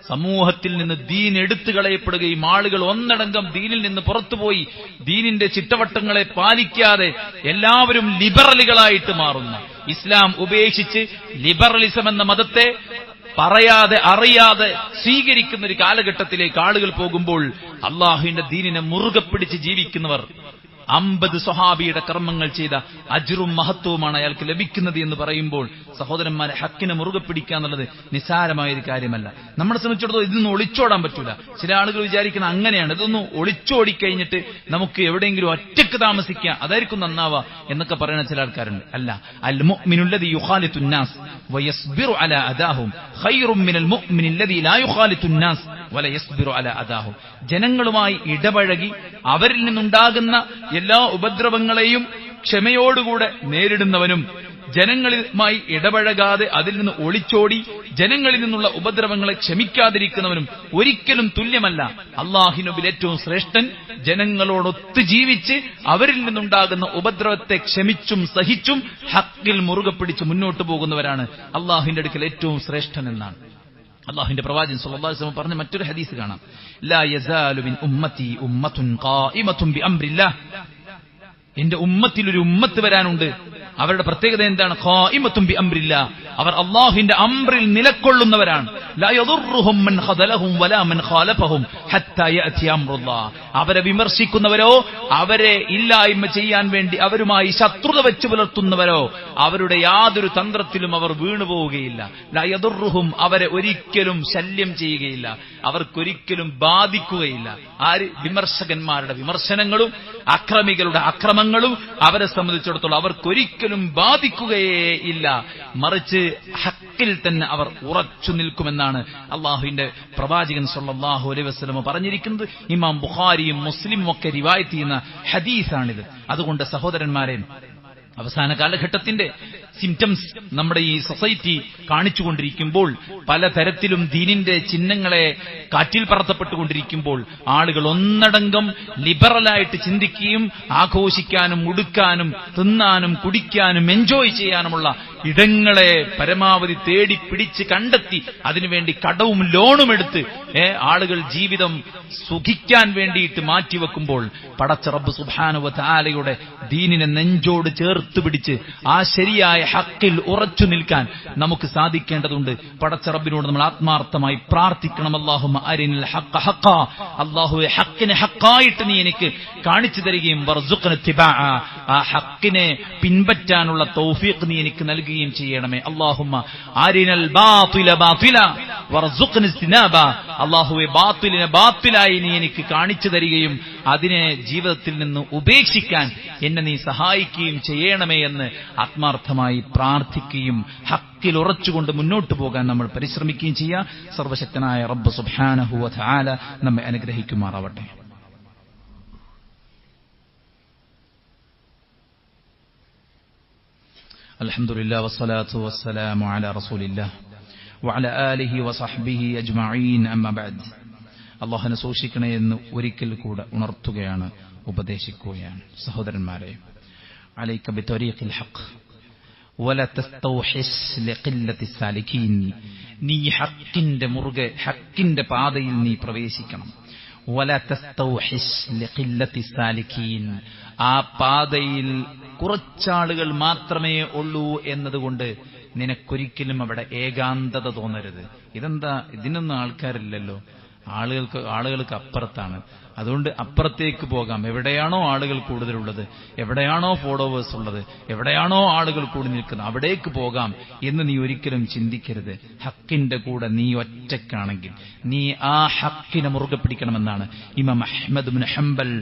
സമൂഹത്തിൽ നിന്ന് ദീൻ എടുത്തു കളയപ്പെടുകയും ആളുകൾ ഒന്നടങ്കം ദീനിൽ നിന്ന് പുറത്തുപോയി ദീനിന്റെ ചിട്ടവട്ടങ്ങളെ പാലിക്കാതെ എല്ലാവരും ലിബറലുകളായിട്ട് മാറുന്ന, ഇസ്ലാം ഉപേക്ഷിച്ച് ലിബറലിസം എന്ന മതത്തെ പറയാതെ അറിയാതെ സ്വീകരിക്കുന്ന ഒരു കാലഘട്ടത്തിലേക്ക് ആളുകൾ പോകുമ്പോൾ അള്ളാഹുവിന്റെ ദീനിനെ മുറുകെ പിടിച്ച് ജീവിക്കുന്നവർ 50 സ്വഹാബിയുടെ കർമ്മങ്ങൾ ചെയ്ത അജ്റും മഹത്വവുമാണ് അയാൾക്ക് ലഭിക്കുന്നത് എന്ന് പറയുമ്പോൾ സഹോദരന്മാരെ, ഹക്കിനെ മുറുകെ പിടിക്കുക എന്നുള്ളത് നിസ്സാരമായൊരു കാര്യമല്ല. നമ്മളെ സംബന്ധിച്ചിടത്തോളം ഇതൊന്നും ഒളിച്ചോടാൻ പറ്റൂല. ചില ആളുകൾ വിചാരിക്കുന്ന അങ്ങനെയാണ്, ഇതൊന്നും ഒളിച്ചോടിക്കഴിഞ്ഞിട്ട് നമുക്ക് എവിടെയെങ്കിലും ഒറ്റക്ക് താമസിക്കുക, അതായിരിക്കും നന്നാവുക എന്നൊക്കെ പറയുന്ന ചില ആൾക്കാരുണ്ട്. അല്ല, അൽ മുഅ്മിനുല്ലദീ യുഖാലിത്തുൻ നാസ് വയസ്ബിറു അലാ അദാഹും ഖൈറും മിനൽ മുഅ്മിനില്ലദീ ലാ യുഖാലിത്തുൻ നാസ് വല യസ്ബിറു അലാ അദാഹും. ജനങ്ങളുമായി ഇടപഴകി അവരിൽ നിന്നുണ്ടാകുന്ന എല്ലാ ഉപദ്രവങ്ങളെയും ക്ഷമയോടുകൂടെ നേരിടുന്നവനും ജനങ്ങളുമായി ഇടപഴകാതെ അതിൽ നിന്ന് ഒളിച്ചോടി ജനങ്ങളിൽ നിന്നുള്ള ഉപദ്രവങ്ങളെ ക്ഷമിക്കാതിരിക്കുന്നവനും ഒരിക്കലും തുല്യമല്ല. അള്ളാഹുവിനുമ്പിൽ ഏറ്റവും ശ്രേഷ്ഠൻ ജനങ്ങളോടൊത്ത് ജീവിച്ച് അവരിൽ നിന്നുണ്ടാകുന്ന ഉപദ്രവത്തെ ക്ഷമിച്ചും സഹിച്ചും ഹക്കിൽ മുറുകെ പിടിച്ച് മുന്നോട്ട് പോകുന്നവരാണ് അള്ളാഹുവിന്റെ അടുക്കൽ ഏറ്റവും ശ്രേഷ്ഠൻ എന്നാണ് അള്ളാഹുവിന്റെ പ്രവാചകൻ സല്ലല്ലാഹു അലൈഹി വസല്ലം പറഞ്ഞ മറ്റൊരു ഹദീസ് കാണാം. ലാ യസാലു മിൻ ഉമ്മത്തി ഉമ്മത്തുൻ ഖായിമത്തുൻ ബിഅംരില്ലാഹ്, എന്റെ ഉമ്മത്തിൽ ഒരു ഉമ്മത്ത് വരാനുണ്ട്. അവരുടെ പ്രത്യേകത എന്താണ്? ഖായിമത്തുൻ ബിഅംരില്ലാഹ്, അവർ അള്ളാഹുവിന്റെ അംറിൽ നിലകൊള്ളുന്നവരാണ്. ലാ യദുർറുഹും മൻ ഖദലഹും വലാ മൻ ഖാലഫഹും ഹത്താ യഅതി അംറുല്ലാഹ്, അവരെ വിമർശിക്കുന്നവരോ അവരെ ഇല്ലായ്മ ചെയ്യാൻ വേണ്ടി അവരുമായി ശത്രുത വെച്ച് പുലർത്തുന്നവരോ അവരുടെ യാതൊരു തന്ത്രത്തിലും അവർ വീണുപോവുകയില്ല. ലാ യദുർറുഹും, അവരെ ഒരിക്കലും ശല്യം ചെയ്യുകയില്ല, അവർക്കൊരിക്കലും ബാധിക്കുകയില്ല. ആര്? വിമർശകന്മാരുടെ വിമർശനങ്ങളും അക്രമികളുടെ അക്രമങ്ങളും അവരെ സംബന്ധിച്ചിടത്തോളം അവർക്കൊരിക്കലും ബാധിക്കുകയേ ഇല്ല. മറിച്ച് ഹക്കിൽ തന്നെ അവർ ഉറച്ചു നിൽക്കുമെന്നാണ് അള്ളാഹുവിന്റെ പ്രവാചകൻ സല്ലല്ലാഹു അലൈഹി വസല്ലം പറഞ്ഞിരിക്കുന്നത്. ഇമാം ബുഖാരിയും മുസ്ലിമും ഒക്കെ റിവായത്ത് ചെയ്യുന്ന ഹദീസാണിത്. അതുകൊണ്ട് സഹോദരന്മാരെ, അവസാന കാലഘട്ടത്തിന്റെ സിംറ്റംസ് നമ്മുടെ ഈ സൊസൈറ്റി കാണിച്ചുകൊണ്ടിരിക്കുമ്പോൾ, പലതരത്തിലും ദീനിന്റെ ചിഹ്നങ്ങളെ കാറ്റിൽ പറത്തപ്പെട്ടുകൊണ്ടിരിക്കുമ്പോൾ, ആളുകൾ ഒന്നടങ്കം ലിബറലായിട്ട് ചിന്തിക്കുകയും ആഘോഷിക്കാനും ഉടുക്കാനും തിന്നാനും കുടിക്കാനും എൻജോയ് ചെയ്യാനുമുള്ള ഇടങ്ങളെ പരമാവധി തേടി പിടിച്ച് കണ്ടെത്തി അതിനുവേണ്ടി കടവും ലോണും എടുത്ത് ആളുകൾ ജീവിതം സുഖിക്കാൻ വേണ്ടിയിട്ട് മാറ്റിവെക്കുമ്പോൾ, പടച്ച റബ്ബ് സുബ്ഹാനഹു വ തആലയുടെ ദീനിനെ നെഞ്ചോട് ചേർത്ത് പിടിച്ച് ആ ശരിയായ ഹക്കിൽ ഉറച്ചു നിൽക്കാൻ നമുക്ക് സാധിക്കേണ്ടതുണ്ട്. പടച്ച റബ്ബിനോട് നമ്മൾ ആത്മാർത്ഥമായി പ്രാർത്ഥിക്കണം. അല്ലാഹുമ്മ അരിനിൽ ഹഖ ഹഖ, അല്ലാഹുവേ ഹക്കിനെ ഹക്കായിട്ട് നീ എനിക്ക് കാണിച്ചു തരികയും വർസുഖ്ന ഇത്തിബാഅ, ആ ഹക്കിനെ പിൻപറ്റാനുള്ള തൗഫീഖ് നീ എനിക്ക് നൽകുകയും ചെയ്യണമേ. അല്ലാഹുമ്മ അരിനൽ ബാതില ബാതില വർസുഖ്ന ഇസ്തിനാബ, അല്ലാഹുവേ ബാത്തിലിനെ ബാത്തിലായി നീ എനിക്ക് കാണിച്ചു തരികയും അതിനെ ജീവിതത്തിൽ നിന്ന് ഉപേക്ഷിക്കാൻ എന്നെ നീ സഹായിക്കുകയും ചെയ്യണമേ എന്ന് ആത്മാർത്ഥമായി പ്രാർത്ഥിക്കുകയും ഹക്കിൽ ഉറച്ചുകൊണ്ട് മുന്നോട്ട് പോകാൻ നമ്മൾ പരിശ്രമിക്കുകയും ചെയ്യുക. സർവശക്തനായ റബ്ബ് സുബ്ഹാനഹു വ തആല നമ്മെ അനുഗ്രഹിക്കുമാറാവട്ടെ. അൽഹംദുലില്ലാഹി വസ്സലാത്തു വസ്സലാമു അലാ റസൂലില്ലാഹ് വഅലാ ആലിഹി വസഹ്ബിഹി അജ്മഈൻ. അമ്മാ ബഅദ്. അല്ലാഹുവിനെ സൂക്ഷിക്കണേ എന്ന് ഒരിക്കൽ കൂടെ ഉണർത്തുകയാണ്, ഉപദേശിക്കുകയാണ്. സഹോദരന്മാരെ, അലൈക ബിത്വരീഖിൽ ഹഖ് വല തസ്തൗഹിസ് ലിഖില്ലത്തി സാലികീൻ. നീ ഹക്കിന്റെ പാതയിൽ നീ പ്രവേശിക്കണം. വല തസ്തൗഹിസ് ലിഖില്ലത്തി സാലികീൻ, ആ പാതയിൽ കുറച്ചാളുകൾ മാത്രമേ ഉള്ളൂ എന്നതുകൊണ്ട് നിനക്കൊരിക്കലും അവിടെ ഏകാന്തത തോന്നരുത്. ഇതെന്താ, ഇതിനൊന്നും ആൾക്കാരില്ലല്ലോ, ആളുകൾക്ക് അപ്പുറത്താണ്, അതുകൊണ്ട് അപ്പുറത്തേക്ക് പോകാം. എവിടെയാണോ ആളുകൾ കൂടുതലുള്ളത്, എവിടെയാണോ ഫോളോവേഴ്സ് ഉള്ളത്, എവിടെയാണോ ആളുകൾ കൂടി നിൽക്കുന്നത്, അവിടേക്ക് പോകാം എന്ന് നീ ഒരിക്കലും ചിന്തിക്കരുത്. ഹക്കിന്റെ കൂടെ നീ ഒറ്റയ്ക്കാണെങ്കിൽ നീ ആ ഹക്കിനെ മുറുകെ പിടിക്കണമെന്നാണ് ഇമാം അഹ്മദ് ഇബ്നു ഹംബൽ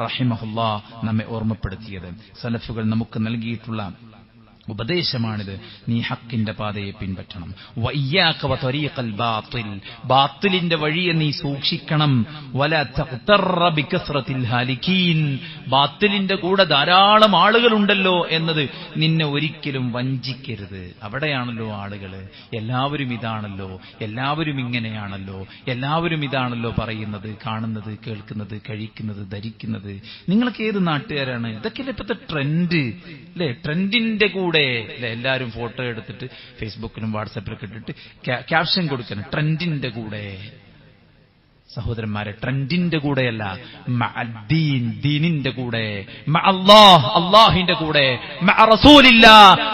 റഹിമഹുല്ലാഹ് നമ്മെ ഓർമ്മപ്പെടുത്തിയത്. സലഫുകൾ നമുക്ക് നൽകിയിട്ടുള്ള ഉപദേശമാണിത്. നീ ഹക്കിന്റെ പാതയെ പിൻപറ്റണം. വഇയ്യാക വതരീഖൽ ബാത്തിൽ, ബാത്തിലിന്റെ വഴിയെ നീ സൂക്ഷിക്കണം. വലാ തഖ്തറ ബികസ്റത്തിൽ ഹാലികീൻ, ബാത്തിലിന്റെ കൂടെ ധാരാളം ആളുകളുണ്ടല്ലോ എന്നത് നിന്നെ ഒരിക്കലും വഞ്ചിക്കരുത്. അവിടെയാണല്ലോ ആളുകള്, എല്ലാവരും ഇതാണല്ലോ, എല്ലാവരും ഇങ്ങനെയാണല്ലോ, എല്ലാവരും ഇതാണല്ലോ പറയുന്നത്, കാണുന്നത്, കേൾക്കുന്നത്, കഴിക്കുന്നത്, ധരിക്കുന്നത്. നിങ്ങൾക്ക് ഏത് നാട്ടുകാരാണ്? ഇതൊക്കെയല്ലേ ഇപ്പോഴത്തെ ട്രെൻഡ് അല്ലെ? ട്രെൻഡിന്റെ കൂടെ എല്ലാവരും ഫോട്ടോ എടുത്തിട്ട് ഫേസ്ബുക്കിലും വാട്സാപ്പിലൊക്കെ ഇട്ടിട്ട് ക്യാപ്ഷൻ കൊടുക്കണം, ട്രെൻഡിന്റെ കൂടെ. സഹോദരന്മാരെ, ട്രെൻഡിന്റെ കൂടെയല്ല, ദീനിന്റെ കൂടെ, അല്ലാഹിന്റെ കൂടെ,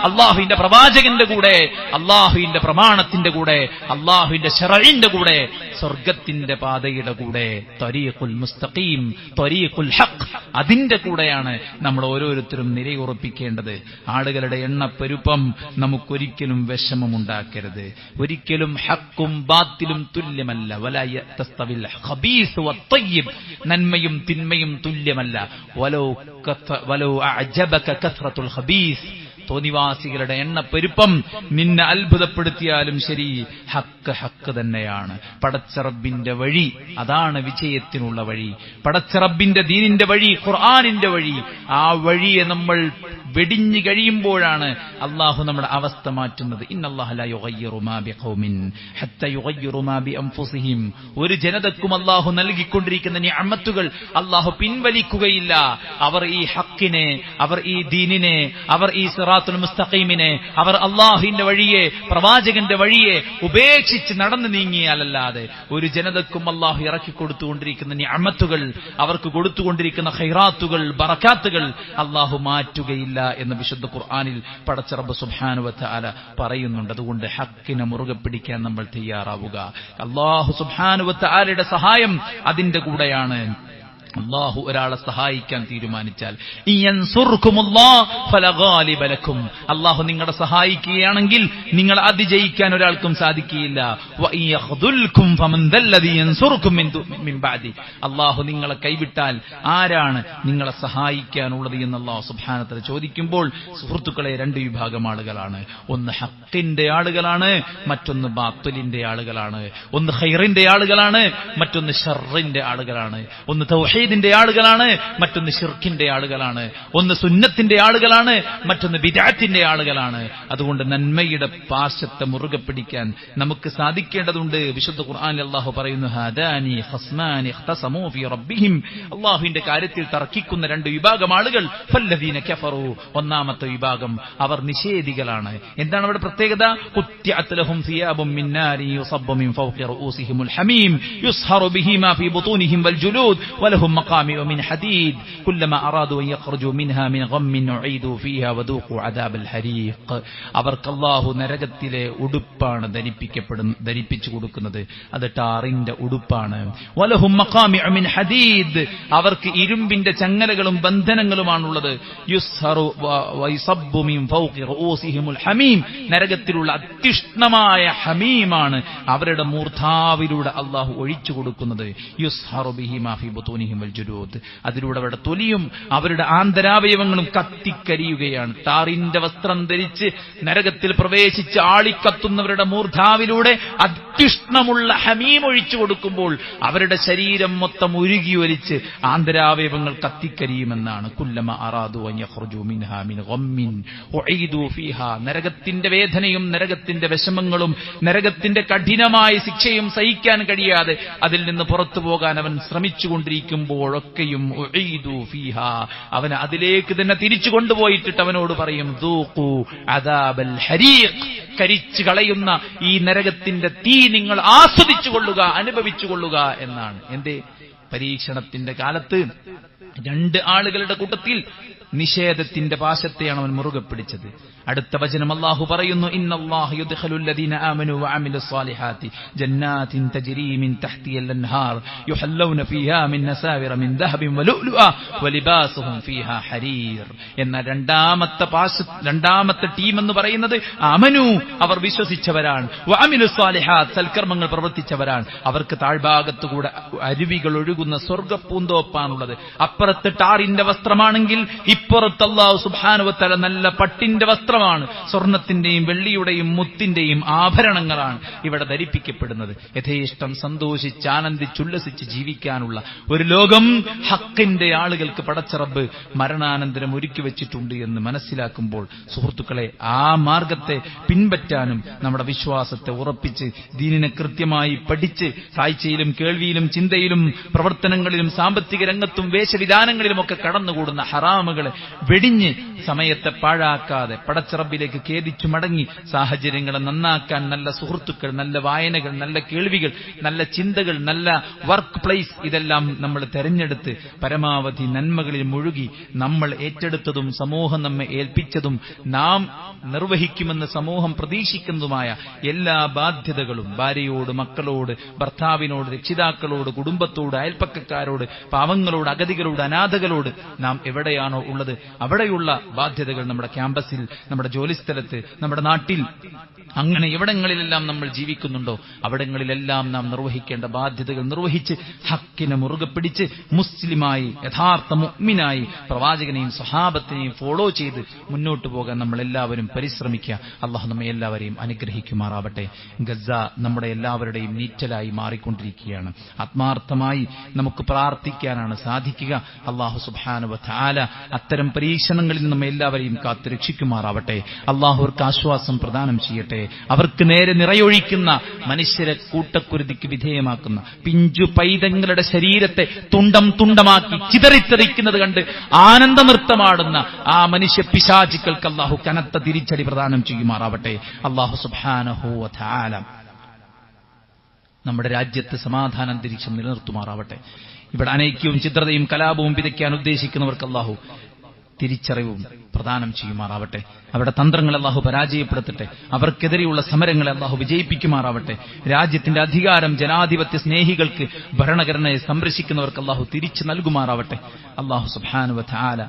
അല്ലാഹുവിന്റെ പ്രവാചകന്റെ കൂടെ, അല്ലാഹുവിന്റെ പ്രമാണത്തിന്റെ കൂടെ, അല്ലാഹുവിന്റെ ശറഇന്റെ കൂടെ, സ്വർഗത്തിന്റെ പാതയുടെ കൂടെ, ത്വരീഖുൽ മുസ്തഖീം, ത്വരീഖുൽ ഹഖ്, അതിന്റെ കൂടെയാണ് നമ്മൾ ഓരോരുത്തരും നിലയുറപ്പിക്കേണ്ടത്. ആളുകളുടെ എണ്ണപ്പെരുപ്പം നമുക്കൊരിക്കലും വിഷമമുണ്ടാക്കരുത്. ഒരിക്കലും ഹക്കും ബാത്തിലും തുല്യമല്ല. വലാ യസ്തവിൽ ഖബീസ് വത്തയ്യിബ്, നന്മയും തിന്മയും തുല്യമല്ല. വലൗ അഅജബക കസ്റത്തുൽ ഖബീസ്, തോന്നിവാസികളുടെ എണ്ണപ്പെരുപ്പം നിന്നെ അത്ഭുതപ്പെടുത്തിയാലും ശരി, ഹക്ക് തന്നെയാണ്. പടച്ച റബ്ബിന്റെ വഴി, അതാണ് വിജയത്തിനുള്ള വഴി. പടച്ച റബ്ബിന്റെ ദീനിന്റെ വഴി, ഖുർആനിന്റെ വഴി, ആ വഴിയെ നമ്മൾ വെടിഞ്ഞു കഴിയുമ്പോഴാണ് അള്ളാഹു നമ്മുടെ അവസ്ഥ മാറ്റുന്നത്. ഇന്നല്ലാഹ ലാ യുഗയ്യിറു മാ ബിഖൗമിൻ ഹത്താ യുഗയ്യിറു മാ ബിഅൻഫുസിഹിം, ഒരു ജനതക്കും അള്ളാഹു നൽകിക്കൊണ്ടിരിക്കുന്ന നിഅമത്തുകൾ അള്ളാഹു പിൻവലിക്കുകയില്ല. അവർ ഈ ഹക്കിനെ, അവർ ഈ ദീനിനെ, അവർ ഈ സിറാത്തുൽ മുസ്തഖീമിനെ, അവർ അള്ളാഹുവിന്റെ വഴിയെ, പ്രവാചകന്റെ വഴിയെ ഉപേക്ഷിച്ച് നടന്നു നീങ്ങിയാലല്ലാതെ ഒരു ജനതക്കും അള്ളാഹു ഇറക്കി കൊടുത്തുകൊണ്ടിരിക്കുന്ന നിഅമത്തുകൾ, അവർക്ക് കൊടുത്തുകൊണ്ടിരിക്കുന്ന ഖൈറാത്തുകൾ, ബറകാത്തുകൾ അള്ളാഹു മാറ്റുകയില്ല എന്ന് വിശുദ്ധ ഖുർആനിൽ പടച്ച റബ്ബ് സുബ്ഹാനഹു വ തആല പറയുന്നുണ്ട്. അതുകൊണ്ട് ഹക്കിനെ മുറുകെ പിടിക്കാൻ നമ്മൾ തയ്യാറാവുക. അല്ലാഹു സുബ്ഹാനഹു വ തആലയുടെ സഹായം അതിന്റെ കൂടെയാണ്. അല്ലാഹു ഒരാളെ സഹായിക്കാൻ തീരുമാനിച്ചാൽ അല്ലാഹു നിങ്ങളെ സഹായിക്കുകയാണെങ്കിൽ നിങ്ങളെ അതിജയിക്കാൻ ഒരാൾക്കും സാധിക്കുകയില്ല. അല്ലാഹു നിങ്ങളെ കൈവിട്ടാൽ ആരാണ് നിങ്ങളെ സഹായിക്കാനുള്ളത് എന്ന് അല്ലാഹു സുബ്ഹാനഹു വ തആല ചോദിക്കുമ്പോൾ സുഹൃത്തുക്കളെ, രണ്ട് വിഭാഗം ആളുകളാണ്. ഒന്ന് ഹഖിന്റെ ആളുകളാണ്, മറ്റൊന്ന് ബാത്തിലിന്റെ ആളുകളാണ്. ഒന്ന് ഖൈറിന്റെ ആളുകളാണ്, മറ്റൊന്ന് ഷർറിന്റെ ആളുകളാണ്. ഒന്ന് തൗഹീദിന്റെ ആളുകളാണ്, മറ്റൊന്ന് ശിർക്കിന്റെ ആളുകളാണ്. ഒന്ന് സുന്നത്തിന്റെ ആളുകളാണ്, മറ്റൊന്ന് ബിദ്അത്തിന്റെ ആളുകളാണ്. അതുകൊണ്ട് നന്മയുടെ പാശത്തെ മുറുകെ പിടിക്കാൻ നമുക്ക് സാധിക്കേണ്ടതുണ്ട്. വിശുദ്ധ ഖുർആനിൽ അല്ലാഹു പറയുന്നു, ഹാദാനി ഖസ്മാനി ഇഖ്തസമൂ ഫീ റബ്ബിഹിം. അല്ലാഹുവിന്റെ കാര്യത്തിൽ തർക്കിക്കുന്ന രണ്ട് വിഭാഗം ആളുകൾ, ഫല്ലദീന കഫറൂ, ഒന്നാമത്തെ വിഭാഗം അവർ നിഷേധികളാണ്. എന്താണ് അവരുടെ പ്രത്യേകത? ഖുത്തിഅത് ലഹും സിയാബും മിൻ നാരി യുസബ്ബു മിൻ ഫൗഖി റഊസിഹിമുൽ ഹമീം യുസ്ഹറു ബിഹിമാ ഫീ ബുതൂനിഹിം വൽ ജുലൂദ് വലഹും മഖാമിഉ മിൻ ഹദീദ് കുല്ലമാ അറാദു അൻ യഖ്റുജു മിൻഹാ മിൻ ഗമ്മിൻ ഉഈദു ഫീഹാ വദൂഖു അദാബൽ ഹരീഖ്. അവർക്ക് അല്ലാഹു നരകത്തിലെ ഉടുപ്പാണ് ധരിപ്പിച്ചു കൊടുക്കുന്നത്. അത് ടാറിന്റെ ഉടുപ്പാണ്. വലഹും മഖാമിഉ മിൻ ഹദീദ്, അവർക്ക് ഇരുമ്പിന്റെ ചങ്ങലകളും ബന്ധനങ്ങളുമാണുള്ളത്. യുസ്ഹറു വയസബ്ബു മിൻ ഫൗഖി റഊസിഹിമുൽ ഹമീം, നരകത്തിലുള്ള അത്യുഷ്ണമായ ഹമീമാണ് അവരുടെ മൂർധാവിലൂടെ അല്ലാഹു ഒഴിച്ചു കൊടുക്കുന്നത്. യുസ്ഹറു ബിഹിമാ ഫീ ബുതൂനിഹിം വൽ ജുലൂദ്, അതിലൂടെ അവരുടെ തൊലിയും അവരുടെ ആന്തരാവയവങ്ങളും കത്തിക്കരിയുകയാണ്. ടാറിന്റെ വസ്ത്രം ധരിച്ച് നരകത്തിൽ പ്രവേശിച്ച് ആളിക്കത്തുന്നവരുടെ മൂർധാവിലൂടെ അത്യുഷ്ണമുള്ള ഹമീം ഒഴിച്ചു കൊടുക്കുമ്പോൾ അവരുടെ ശരീരം മൊത്തം ഉരുകി ഒലിച്ച് ആന്തരാവയവങ്ങൾ കത്തിക്കരിയുമെന്നാണ്. കുല്ലമ അറാദു അൻ യഖ്റുജു മിൻഹാ മിൻ ഗമ്മിൻ ഉഈദു ഫീഹാ, നരകത്തിന്റെ വേദനയും നരകത്തിന്റെ വിഷമങ്ങളും നരകത്തിന്റെ കഠിനമായ ശിക്ഷയും സഹിക്കാൻ കഴിയാതെ അതിൽ നിന്ന് പുറത്തു പോകാൻ അവൻ ശ്രമിച്ചുകൊണ്ടിരിക്കുമ്പോഴൊക്കെയും ഉഈദു ഫീഹാ, അവനെ അതിലേക്ക് തന്നെ തിരിച്ചു കൊണ്ടുപോയിട്ടിട്ട് അവനോട് പറയും, ദൂഖു അദാബൽ ഹരീഖ്, കരിച്ചു കളയുന്ന ഈ നരകത്തിന്റെ തീ നിങ്ങൾ ആസ്വദിച്ചു കൊള്ളുക, അനുഭവിച്ചു കൊള്ളുക എന്നാണ്. എന്തേ? പരീക്ഷണത്തിന്റെ കാലത്ത് രണ്ട് ആളുകളുടെ കൂട്ടത്തിൽ നിഷേധത്തിന്റെ പാശത്തെയാണ് അവൻ മുറുകെ പിടിച്ചത്. അടുത്ത വചനം അല്ലാഹു പറയുന്നു, ഇന്നല്ലാഹ യുദ്ഖിലുൽ ലദീന ആമനു വഅമിലുസ് സാലിഹാത്തി ജന്നാത്തിൻ തജ്രി മിൻ തഹ്തിഹൽ അൻഹാർ യുഹല്ലൗന ഫീഹാ മിൻ നസാവിറ മിൻ ദഹബിൻ വലുഅ്ലുഅ വലിബാസുഹും ഫീഹാ ഹരീർ. എന്ന രണ്ടാമത്തെ ടീം എന്ന് പറയുന്നത് ആമനു, അവർ വിശ്വസിച്ചവരാണ്. വഅമിലുസ് സാലിഹാത്ത്, സൽക്കർമ്മങ്ങൾ പ്രവർത്തിച്ചവരാണ്. അവർക്ക് താഴ്ഭാഗത്തുകൂടെ അരുവികൾ ഒഴുകുന്ന സ്വർഗ്ഗപ്പൂന്തോപ്പാണുള്ളത്. അപ്പുറത്ത് ടാറിന്റെ വസ്ത്രമാണെങ്കിൽ ഇപ്പുറത്ത് അല്ലാഹു സുബ്ഹാനഹു വ തആല നല്ല പട്ടിന്റെ വസ്ത്രമാണ്. സ്വർണത്തിന്റെയും വെള്ളിയുടെയും മുത്തിന്റെയും ആഭരണങ്ങളാണ് ഇവിടെ ധരിപ്പിക്കപ്പെടുന്നത്. യഥേഷ്ടം സന്തോഷിച്ച് ആനന്ദിച്ചുല്ലസിച്ച് ജീവിക്കാനുള്ള ഒരു ലോകം ഹക്കിന്റെ ആളുകൾക്ക് പടച്ച റബ്ബ് മരണാനന്തരം ഒരുക്കി വെച്ചിട്ടുണ്ട് എന്ന് മനസ്സിലാക്കുമ്പോൾ സുഹൃത്തുക്കളെ, ആ മാർഗത്തെ പിൻപറ്റാനും നമ്മുടെ വിശ്വാസത്തെ ഉറപ്പിച്ച് ദീനിനെ കൃത്യമായി പഠിച്ച് കാഴ്ചയിലും കേൾവിയിലും ചിന്തയിലും പ്രവർത്തനങ്ങളിലും സാമ്പത്തിക രംഗത്തും വേഷവിധാനങ്ങളിലുമൊക്കെ കടന്നുകൂടുന്ന ഹറാമുകളെ വെടിഞ്ഞ് സമയത്തെ പാഴാക്കാതെ പടച്ചറബിലേക്ക് ഖേദിച്ചു മടങ്ങി സാഹചര്യങ്ങളെ നന്നാക്കാൻ നല്ല സുഹൃത്തുക്കൾ, നല്ല വായനകൾ, നല്ല കേൾവികൾ, നല്ല ചിന്തകൾ, നല്ല വർക്ക് പ്ലേസ്, ഇതെല്ലാം നമ്മൾ തെരഞ്ഞെടുത്ത് പരമാവധി നന്മകളിൽ മുഴുകി നമ്മൾ ഏറ്റെടുത്തതും സമൂഹം നമ്മെ ഏൽപ്പിച്ചതും നാം നിർവഹിക്കുമെന്ന് സമൂഹം പ്രതീക്ഷിക്കുന്നതുമായ എല്ലാ ബാധ്യതകളും ഭാര്യയോട്, മക്കളോട്, ഭർത്താവിനോട്, രക്ഷിതാക്കളോട്, കുടുംബത്തോട്, അയൽപ്പക്കക്കാരോട്, പാവങ്ങളോട്, അഗതികളോട്, അനാഥകളോട് നാം എവിടെയാണോ ഉള്ളത് അവിടെയുള്ള ബാധ്യതകൾ നമ്മുടെ ക്യാമ്പസിൽ, നമ്മുടെ ജോലിസ്ഥലത്ത്, നമ്മുടെ നാട്ടിൽ, അങ്ങനെ എവിടങ്ങളിലെല്ലാം നമ്മൾ ജീവിക്കുന്നുണ്ടോ അവിടങ്ങളിലെല്ലാം നാം നിർവഹിക്കേണ്ട ബാധ്യതകൾ നിർവഹിച്ച് ഹക്കിനെ മുറുകെ പിടിച്ച് മുസ്ലിമായി, യഥാർത്ഥ മുഅ്മിനായി പ്രവാചകനെയും സ്വഹാബത്തിനെയും ഫോളോ ചെയ്ത് മുന്നോട്ട് പോകാൻ നമ്മൾ എല്ലാവരും പരിശ്രമിക്കുക. അല്ലാഹു നമ്മെ എല്ലാവരെയും അനുഗ്രഹിക്കുമാറാവട്ടെ. ഗസ നമ്മുടെ എല്ലാവരുടെയും നീറ്റലായി മാറിക്കൊണ്ടിരിക്കുകയാണ്. ആത്മാർത്ഥമായി നമുക്ക് പ്രാർത്ഥിക്കാനാണ് സാധിക്കുക. അല്ലാഹു സുബ്ഹാനഹു വ തആല അത്തരം പരീക്ഷണങ്ങളിൽ നമ്മെ എല്ലാവരെയും കാത്തു രക്ഷിക്കുമാറാവട്ടെ. അല്ലാഹു അവർക്ക് ആശ്വാസം പ്രദാനം ചെയ്യട്ടെ. അവർക്ക് നേരെ നിറയൊഴിക്കുന്ന, മനുഷ്യരെ കൂട്ടക്കുരുതിക്ക് വിധേയമാക്കുന്ന പിഞ്ചു പൈതങ്ങളുടെ ശരീരത്തെ തുണ്ടം തുണ്ടമാക്കി ചിതറിത്തെറിക്കുന്നത് കണ്ട് ആനന്ദനൃത്തമാടുന്ന ആ മനുഷ്യ പിശാചുക്കൾക്ക് അല്ലാഹു കനത്ത തിരിച്ചടി പ്രദാനം ചെയ്യുമാറാവട്ടെ. അല്ലാഹു സുബ്ഹാനഹു വ തആല നമ്മുടെ രാജ്യത്ത് സമാധാന അന്തരീക്ഷം നിലനിർത്തുമാറാവട്ടെ. ഇവിടെ അനൈക്യവും ചിദ്രതയും കലാപവും വിതയ്ക്കാൻ ഉദ്ദേശിക്കുന്നവർക്ക് അല്ലാഹു തിരിച്ചറിവും പ്രദാനം ചെയ്യുമാറാവട്ടെ. അവരുടെ തന്ത്രങ്ങളെ അല്ലാഹു പരാജയപ്പെടുത്തട്ടെ. അവർക്കെതിരെയുള്ള സമരങ്ങളെ അല്ലാഹു വിജയിപ്പിക്കുമാറാവട്ടെ. രാജ്യത്തിന്റെ അധികാരം ജനാധിപത്യ സ്നേഹികൾക്ക്, ഭരണഘടനയെ സംരക്ഷിക്കുന്നവർക്ക് അല്ലാഹു തിരിച്ചു നൽകുമാറാവട്ടെ. അല്ലാഹു സുബ്ഹാനഹു വ തആല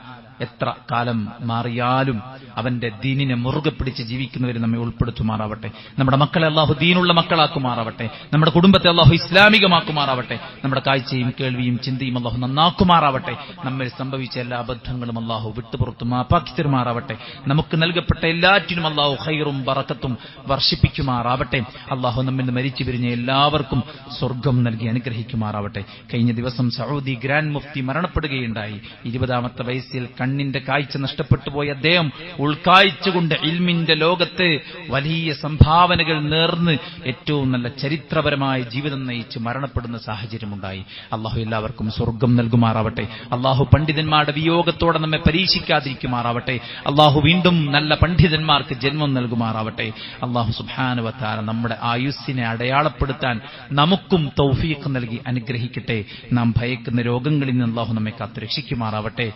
എത്ര കാലം മാറിയാലും അവന്റെ ദീനിനെ മുറുകെ പിടിച്ച് ജീവിക്കുന്നവരെ നമ്മെ ഉൾപ്പെടുത്തുമാറാവട്ടെ. നമ്മുടെ മക്കളെ അല്ലാഹു ദീനുള്ള മക്കളാക്കുമാറാവട്ടെ. നമ്മുടെ കുടുംബത്തെ അല്ലാഹു ഇസ്ലാമികമാക്കുമാറാവട്ടെ. നമ്മുടെ കാഴ്ചയും കേൾവിയും ചിന്തയും അല്ലാഹു നന്നാക്കുമാറാവട്ടെ. നമ്മിൽ സംഭവിച്ച എല്ലാ അബദ്ധങ്ങളും അല്ലാഹു വിട്ടുപുറത്തു മാപ്പാക്കി തരുമാറാവട്ടെ. നമുക്ക് നൽകപ്പെട്ട എല്ലാറ്റിനും അല്ലാഹു ഖൈറും ബറക്കത്തും വർഷിപ്പിക്കുമാറാവട്ടെ. അല്ലാഹു നമ്മിൽ നിന്ന് മരിച്ചു പിരിഞ്ഞ എല്ലാവർക്കും സ്വർഗം നൽകി അനുഗ്രഹിക്കുമാറാവട്ടെ. കഴിഞ്ഞ ദിവസം സൗദി ഗ്രാൻഡ് മുഫ്തി മരണപ്പെടുകയുണ്ടായി. 20-ാമത്തെ വയസ്സിൽ കണ്ണിന്റെ കാഴ്ച നഷ്ടപ്പെട്ടു പോയ അദ്ദേഹം ഉൾക്കാഴ്ച ഇൽമിന്റെ ലോകത്ത് വലിയ സംഭാവനകൾ നേർന്ന് ഏറ്റവും നല്ല ചരിത്രപരമായ ജീവിതം നയിച്ച് മരണപ്പെടുന്ന സാഹചര്യമുണ്ടായി. അള്ളാഹു എല്ലാവർക്കും സ്വർഗം നൽകുമാറാവട്ടെ. അള്ളാഹു പണ്ഡിതന്മാരുടെ വിയോഗത്തോടെ നമ്മെ പരീക്ഷിക്കാതിരിക്കുമാറാവട്ടെ. അള്ളാഹു വീണ്ടും നല്ല പണ്ഡിതന്മാർക്ക് ജന്മം നൽകുമാറാവട്ടെ. അള്ളാഹു സുബ്ഹാനഹു വ തആല നമ്മുടെ ആയുസ്സിനെ അടയാളപ്പെടുത്താൻ നമുക്കും തൗഫീഖ് നൽകി അനുഗ്രഹിക്കട്ടെ. നാം ഭയക്കുന്ന രോഗങ്ങളിൽ നിന്ന് അള്ളാഹു നമ്മെ കാത്തുരക്ഷിക്കുമാറാവട്ടെ.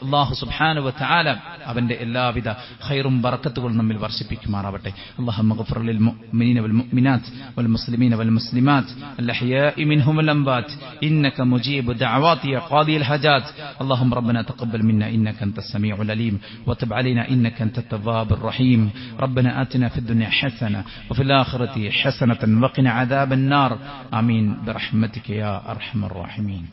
അള്ളാഹു സുബ്ഹാനഹു വ തആല അവന്റെ എല്ലാവിധ ഖൈറും ബറക്കത്തുകളും നമ്മിൽ വർഷിപ്പിക്കുമാറാവട്ടെ. اللهم اغفر للمؤمنين والمؤمنات والمسلمين والمسلمات الأحياء منهم والأموات إنك مجيب الدعوات يا قاضي الحاجات. اللهم ربنا تقبل منا إنك أنت السميع العليم وتب علينا إنك أنت التواب الرحيم. ربنا آتنا في الدنيا حسنة وفي الآخرة حسنة وقنا عذاب النار. آمين برحمتك يا أرحم الراحمين.